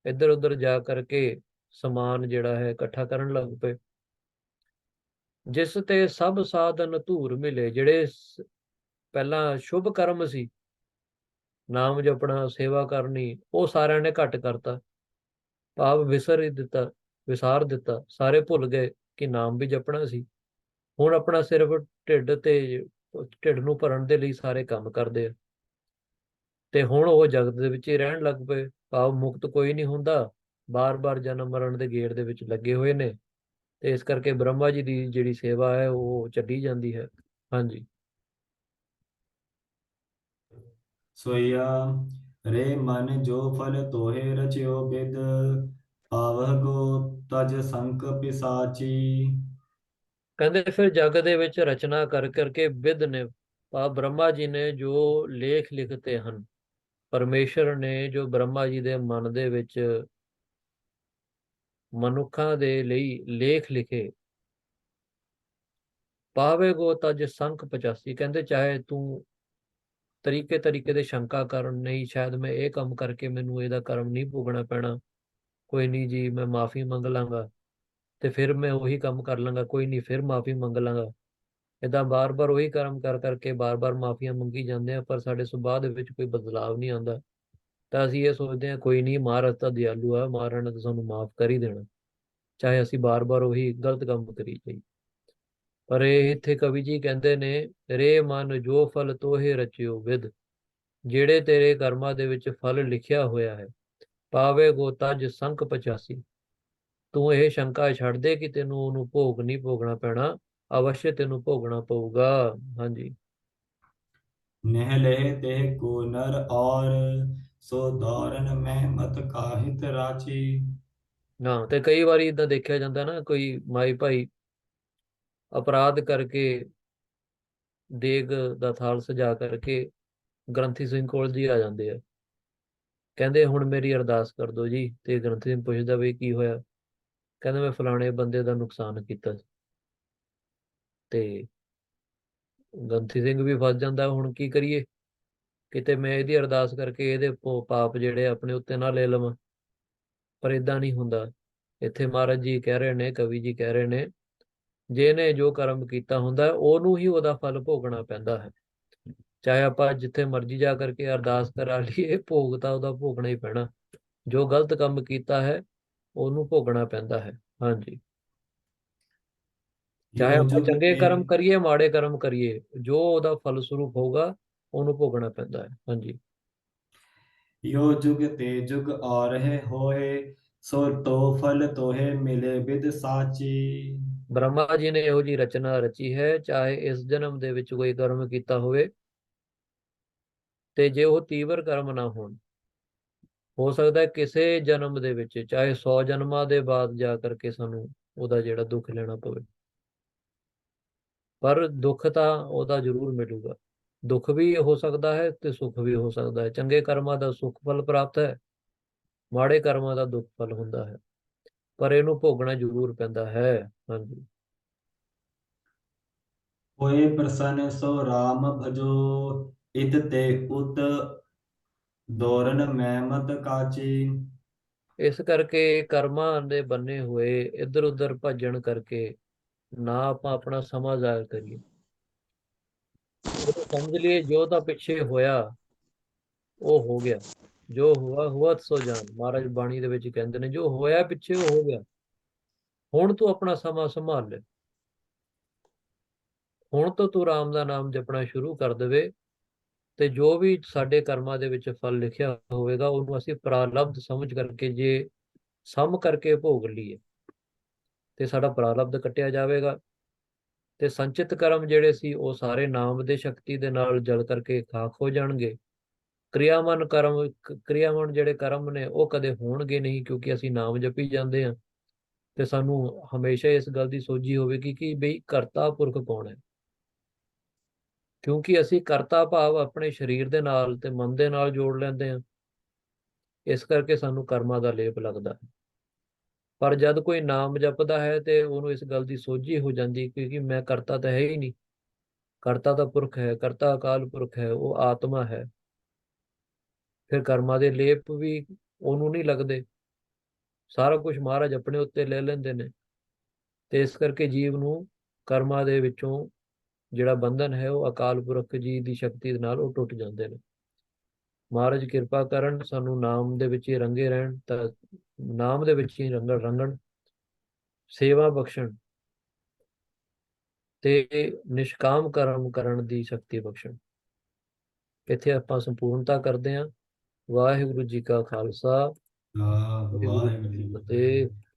ਇੱਧਰ ਉੱਧਰ ਜਾ ਕਰਕੇ ਸਮਾਨ ਜਿਹੜਾ ਹੈ ਇਕੱਠਾ ਕਰਨ ਲੱਗ ਪਏ। ਜਿਸ ਤੇ ਸਭ ਸਾਧਨ ਧੂਰ ਮਿਲੇ, ਜਿਹੜੇ ਪਹਿਲਾਂ ਸ਼ੁਭ ਕਰਮ ਸੀ, ਨਾਮ ਜਪਣਾ, ਸੇਵਾ ਕਰਨੀ, ਉਹ ਸਾਰਿਆਂ ਨੇ ਘੱਟ ਕਰਤਾ, ਭਾਵ ਵਿਸਾਰ ਦਿੱਤਾ, ਸਾਰੇ ਭੁੱਲ ਗਏ ਕਿ ਨਾਮ ਵੀ ਜਪਣਾ ਸੀ। ਹੁਣ ਆਪਣਾ ਸਿਰਫ ਢਿੱਡ ਨੂੰ ਭਰਨ ਦੇ ਲਈ ਸਾਰੇ ਕੰਮ ਕਰਦੇ ਆ, ਤੇ ਹੁਣ ਉਹ ਜਗਤ ਦੇ ਵਿੱਚ ਹੀ ਰਹਿਣ ਲੱਗ ਪਏ, ਭਾਵ ਮੁਕਤ ਕੋਈ ਨਹੀਂ ਹੁੰਦਾ, ਬਾਰ-ਬਾਰ ਜਨਮ ਮਰਨ ਦੇ ਗੇੜ ਦੇ ਵਿੱਚ ਲੱਗੇ ਹੋਏ ਨੇ, ਤੇ ਇਸ ਕਰਕੇ ਬ੍ਰਹਮਾ ਜੀ ਦੀ ਜਿਹੜੀ ਸੇਵਾ ਹੈ ਉਹ ਚੱਲੀ ਜਾਂਦੀ ਹੈ। ਹਾਂਜੀ। सोया रे मन जो फल तोहे रचियो बिद, आवह गो तज संक पिसाची। ਕਹਿੰਦੇ ਫਿਰ ਜਗ ਦੇ ਵਿੱਚ ਰਚਨਾ ਕਰ ਕਰਕੇ ਵਿਦ ਨੇ, ब्रह्मा जी ने जो ਲੇਖ ਲਿਖਤੇ ਹਨ, ਪਰਮੇਸ਼ਰ ਨੇ ਜੋ ਬ੍ਰਹਮਾ ਜੀ ਦੇ ਮਨ ਦੇ ਵਿੱਚ ਮਨੁੱਖਾਂ ਦੇ ਲਈ ਲੇਖ ਲਿਖੇ, ਪਾਵੇਗੋ ਤਜ ਸੰਖ 85, ਕਹਿੰਦੇ ਚਾਹੇ ਤੂੰ ਤਰੀਕੇ ਤਰੀਕੇ ਦੇ ਸ਼ੰਕਾ ਕਰਨ, ਨਹੀਂ ਸ਼ਾਇਦ ਮੈਂ ਇਹ ਕੰਮ ਕਰਕੇ ਮੈਨੂੰ ਇਹਦਾ ਕਰਮ ਨਹੀਂ ਭੋਗਣਾ ਪੈਣਾ, ਕੋਈ ਨਹੀਂ ਜੀ ਮੈਂ ਮਾਫੀ ਮੰਗ ਲਾਂਗਾ, ਤੇ ਫਿਰ ਮੈਂ ਉਹੀ ਕੰਮ ਕਰ ਲਾਂਗਾ, ਕੋਈ ਨਹੀਂ ਫਿਰ ਮਾਫੀ ਮੰਗ ਲਾਂਗਾ। ਏਦਾਂ ਬਾਰ-ਬਾਰ ਉਹੀ ਕਰਮ ਕਰ ਕਰਕੇ ਬਾਰ-ਬਾਰ ਮਾਫੀਆਂ ਮੰਗੀ ਜਾਂਦੇ ਆ, ਪਰ ਸਾਡੇ ਸੁਭਾਅ ਦੇ ਵਿੱਚ ਕੋਈ ਬਦਲਾਵ ਨਹੀਂ ਆਉਂਦਾ। ਤਾਂ ਅਸੀਂ ਇਹ ਸੋਚਦੇ ਹਾਂ ਕੋਈ ਨਹੀਂ, ਮਹਾਰਾਜ ਤਾਂ ਦਿਆਲੂ ਆ, ਮਹਾਰਾਜ ਨੇ ਤਾਂ ਸਾਨੂੰ ਮਾਫ ਕਰ ਹੀ ਦੇਣਾ, ਚਾਹੇ ਅਸੀਂ ਬਾਰ-ਬਾਰ ਉਹੀ ਗਲਤ ਕੰਮ ਕਰੀ ਜਾਈਏ। ਪਰ ਇਹ ਇੱਥੇ ਕਵੀ ਜੀ ਕਹਿੰਦੇ ਨੇ, ਰੇ ਮਨ ਜੋ ਫਲ ਤੋਹੇ ਰਚਿਓ ਵਿਦ, ਜਿਹੜੇ ਤੇਰੇ ਕਰਮਾਂ ਦੇ ਵਿੱਚ ਫਲ ਲਿਖਿਆ ਹੋਇਆ ਹੈ, ਪਾਵੇ ਗੋ ਤਜ ਸੰਕ 85, ਤੂੰ ਇਹ ਸ਼ੰਕਾ ਛੱਡ ਦੇ ਕਿ ਤੈਨੂੰ ਉਹਨੂੰ ਭੋਗ ਨਹੀਂ ਭੋਗਣਾ ਪੈਣਾ, ਅਵश्य ਤੈਨੂੰ ਭੋਗਣਾ ਪਊਗਾ। ਹਾਂਜੀ। नेह लेह तेह को नर और सो दौरन में मत काहित राची। ਹਾਂ, ਤੇ ਕਈ ਵਾਰੀ ਇਦਾਂ ਦੇਖਿਆ ਜਾਂਦਾ ਨਾ, ਕੋਈ ਮਾਈ ਭਾਈ ਅਪਰਾਧ ਕਰਕੇ ਦੇਗ ਦਾ ਥਾਲ ਸਜਾ ਕਰਕੇ ਗ੍ਰੰਥੀ ਸਿੰਘ ਕੋਲ ਜੀ ਆ ਜਾਂਦੇ ਆ, ਕਹਿੰਦੇ ਹੁਣ ਮੇਰੀ ਅਰਦਾਸ ਕਰ ਦਿਓ ਜੀ। ਤੇ ਗ੍ਰੰਥੀ ਸਿੰਘ ਪੁੱਛਦਾ ਵੀ ਕੀ ਹੋਇਆ, ਕਹਿੰਦਾ ਮੈਂ ਫਲਾਣੇ ਬੰਦੇ ਦਾ ਨੁਕਸਾਨ ਕੀਤਾ ਸੀ। ਤੇ ਗ੍ਰੰਥੀ ਸਿੰਘ ਵੀ ਫਸ ਜਾਂਦਾ, ਹੁਣ ਕੀ ਕਰੀਏ, ਕਿਤੇ ਮੈਂ ਇਹਦੀ ਅਰਦਾਸ ਕਰਕੇ ਇਹਦੇ ਪਾਪ ਜਿਹੜੇ ਆਪਣੇ ਉੱਤੇ ਨਾ ਲੈ ਲਵਾਂ। ਪਰ ਇਦਾਂ ਨਹੀਂ ਹੁੰਦਾ। ਇੱਥੇ ਮਹਾਰਾਜ ਜੀ ਕਹਿ ਰਹੇ ਨੇ, ਕਵੀ ਜੀ ਕਹਿ ਰਹੇ ਨੇ, ਜਿਹਨੇ ਜੋ ਕਰਮ ਕੀਤਾ ਹੁੰਦਾ ਉਹਨੂੰ ਹੀ ਉਹਦਾ ਫਲ ਭੋਗਣਾ ਪੈਂਦਾ ਹੈ। ਚਾਹੇ ਆਪਾਂ ਜਿੱਥੇ ਮਰਜ਼ੀ ਜਾ ਕਰਕੇ ਅਰਦਾਸ ਕਰਾ ਲਈਏ, ਭੋਗ ਤਾਂ ਉਹਦਾ ਭੋਗਣਾ ਹੀ ਪੈਣਾ। ਜੋ ਗਲਤ ਕੰਮ ਕੀਤਾ ਹੈ ਉਹਨੂੰ ਭੋਗਣਾ ਪੈਂਦਾ ਹੈ। ਹਾਂਜੀ। यो ਚਾਹੇ ਆਪਾਂ जुग ਚੰਗੇ ते ਕਰਮ ਕਰੀਏ ਮਾੜੇ ਕਰਮ ਕਰੀਏ, ਜੋ ਉਹਦਾ ਫਲ ਸਰੂਪ ਹੋਊਗਾ ਉਹਨੂੰ ਭੋਗਣਾ ਪੈਂਦਾ ਹੈ। ਹਾਂਜੀ। यो जुग ते जुग और है होए, सो तो फल तोहे मिले बिद साची। ਬ੍ਰਹਮਾ ਜੀ ਨੇ ਇਹੋ ਜੀ ਰਚਨਾ ਰਚੀ ਹੈ, ਚਾਹੇ ਇਸ ਜਨਮ ਦੇ ਵਿੱਚ ਕੋਈ ਕਰਮ ਕੀਤਾ ਹੋਵੇ, ਤੇ ਜੇ ਉਹ ਤੀਵਰ ਕਰਮ ਨਾ ਹੋਣ, ਹੋ ਸਕਦਾ ਹੈ ਕਿਸੇ ਜਨਮ ਦੇ ਵਿੱਚ, ਚਾਹੇ 100 ਜਨਮਾਂ ਦੇ ਬਾਅਦ ਜਾ ਕਰਕੇ ਸਾਨੂੰ ਉਹਦਾ ਜਿਹੜਾ ਦੁੱਖ ਲੈਣਾ ਪਵੇ, ਪਰ ਦੁੱਖ ਤਾਂ ਉਹਦਾ ਜ਼ਰੂਰ ਮਿਲੂਗਾ। ਦੁੱਖ ਵੀ ਹੋ ਸਕਦਾ ਹੈ ਤੇ ਸੁੱਖ ਵੀ ਹੋ ਸਕਦਾ ਹੈ। ਚੰਗੇ ਕਰਮਾਂ ਦਾ ਸੁੱਖ ਫਲ ਪ੍ਰਾਪਤ ਹੈ, ਮਾੜੇ ਕਰਮਾਂ ਦਾ ਦੁੱਖ ਫਲ ਹੁੰਦਾ ਹੈ, ਪਰ ਇਹਨੂੰ ਭੋਗਣਾ ਜ਼ਰੂਰ ਪੈਂਦਾ ਹੈ। ਹਾਂਜੀ। होए प्रसन्न सो राम भजो, इत ते उत दोरन मैं मत काची। ਇਸ ਕਰਕੇ ਕਰਮਾਂ ਦੇ ਬੰਨੇ ਹੋਏ ਇੱਧਰ ਉੱਧਰ ਭੱਜਣ ਕਰਕੇ ਨਾ ਆਪਾਂ ਆਪਣਾ ਸਮਾਂ ਜ਼ਾਇਆ ਕਰੀਏ। ਉਹ ਸਮਝ ਲਈਏ ਜੋ ਤਾਂ ਪਿੱਛੇ ਹੋਇਆ ਉਹ ਹੋ ਗਿਆ, ਜੋ ਹੁਆ ਹੁਆ ਸੋ ਜਾਣ, ਮਹਾਰਾਜ ਬਾਣੀ ਦੇ ਵਿੱਚ ਕਹਿੰਦੇ ਨੇ, ਜੋ ਹੋਇਆ ਪਿੱਛੇ ਉਹ ਹੋ ਗਿਆ। ਹੁਣ ਤੂੰ ਆਪਣਾ ਸਮਾਂ ਸੰਭਾਲ ਲੈ, ਹੁਣ ਤੋਂ ਤੂੰ ਰਾਮ ਦਾ ਨਾਮ ਜਪਣਾ ਸ਼ੁਰੂ ਕਰ ਦੇਵੇ, ਤੇ ਜੋ ਵੀ ਸਾਡੇ ਕਰਮਾਂ ਦੇ ਵਿੱਚ ਫਲ ਲਿਖਿਆ ਹੋਵੇਗਾ ਉਹਨੂੰ ਅਸੀਂ ਪ੍ਰਾਰਬਧ ਸਮਝ ਕਰਕੇ ਜੇ ਸਮ ਕਰਕੇ ਭੋਗ ਲਈਏ, ਤੇ ਸਾਡਾ ਪ੍ਰਾਰਬਧ ਕੱਟਿਆ ਜਾਵੇਗਾ। ਤੇ ਸੰਚਿਤ ਕਰਮ ਜਿਹੜੇ ਸੀ ਉਹ ਸਾਰੇ ਨਾਮ ਦੇ ਸ਼ਕਤੀ ਦੇ ਨਾਲ ਜਲ ਕਰਕੇ ਖਾਕ ਹੋ ਜਾਣਗੇ। ਕ੍ਰਿਆਮਨ ਜਿਹੜੇ ਕਰਮ ਨੇ ਉਹ ਕਦੇ ਹੋਣਗੇ ਨਹੀਂ, ਕਿਉਂਕਿ ਅਸੀਂ ਨਾਮ ਜਪੀ ਜਾਂਦੇ ਹਾਂ। ਤੇ ਸਾਨੂੰ ਹਮੇਸ਼ਾ ਇਸ ਗੱਲ ਦੀ ਸੋਝੀ ਹੋਵੇਗੀ ਕਿ ਬਈ ਕਰਤਾ ਪੁਰਖ ਕੌਣ ਹੈ, ਕਿਉਂਕਿ ਅਸੀਂ ਕਰਤਾ ਭਾਵ ਆਪਣੇ ਸਰੀਰ ਦੇ ਨਾਲ ਤੇ ਮਨ ਦੇ ਨਾਲ ਜੋੜ ਲੈਂਦੇ ਹਾਂ। ਇਸ ਕਰਕੇ ਸਾਨੂੰ ਕਰਮਾਂ ਦਾ ਲੇਪ ਲੱਗਦਾ ਹੈ। ਪਰ ਜਦ ਕੋਈ ਨਾਮ ਜਪਦਾ ਹੈ ਤੇ ਉਹਨੂੰ ਇਸ ਗੱਲ ਦੀ ਸੋਝੀ ਹੋ ਜਾਂਦੀ, ਕਿਉਂਕਿ ਮੈਂ ਕਰਤਾ ਤਾਂ ਹੈ ਹੀ ਨਹੀਂ, ਕਰਤਾ ਤਾਂ ਪੁਰਖ ਹੈ, ਕਰਤਾ ਅਕਾਲ ਪੁਰਖ ਹੈ, ਉਹ ਆਤਮਾ ਹੈ। ਫਿਰ ਕਰਮਾਂ ਦੇ ਲੇਪ ਵੀ ਉਹਨੂੰ ਨਹੀਂ ਲੱਗਦੇ, ਸਾਰਾ ਕੁਝ ਮਹਾਰਾਜ ਆਪਣੇ ਉੱਤੇ ਲੈ ਲੈਂਦੇ ਨੇ। ਤੇ ਇਸ ਕਰਕੇ ਜੀਵ ਨੂੰ ਕਰਮਾਂ ਦੇ ਵਿੱਚੋਂ ਜਿਹੜਾ ਬੰਧਨ ਹੈ ਉਹ ਅਕਾਲ ਪੁਰਖ ਜੀ ਦੀ ਸ਼ਕਤੀ ਦੇ ਨਾਲ ਉਹ ਟੁੱਟ ਜਾਂਦੇ ਨੇ। ਮਹਾਰਾਜ ਕਿਰਪਾ ਕਰਨ, ਸਾਨੂੰ ਨਾਮ ਦੇ ਵਿੱਚ ਹੀ ਰੰਗੇ ਰਹਿਣ, ਤਾਂ ਨਾਮ ਦੇ ਵਿੱਚ ਹੀ ਰੰਗਣ, ਸੇਵਾ ਬਖਸ਼ਣ ਤੇ ਨਿਸ਼ਕਾਮ ਕਰਮ ਕਰਨ ਦੀ ਸ਼ਕਤੀ ਬਖਸ਼ਣ। ਇੱਥੇ ਆਪਾਂ ਸੰਪੂਰਨਤਾ ਕਰਦੇ ਹਾਂ। ਵਾਹਿਗੁਰੂ ਜੀ ਕਾ ਖਾਲਸਾ, ਵਾਹਿਗੁਰੂ ਜੀ वाहिगुरु ਕੀ जी की ਫਤਿਹ। फतेह।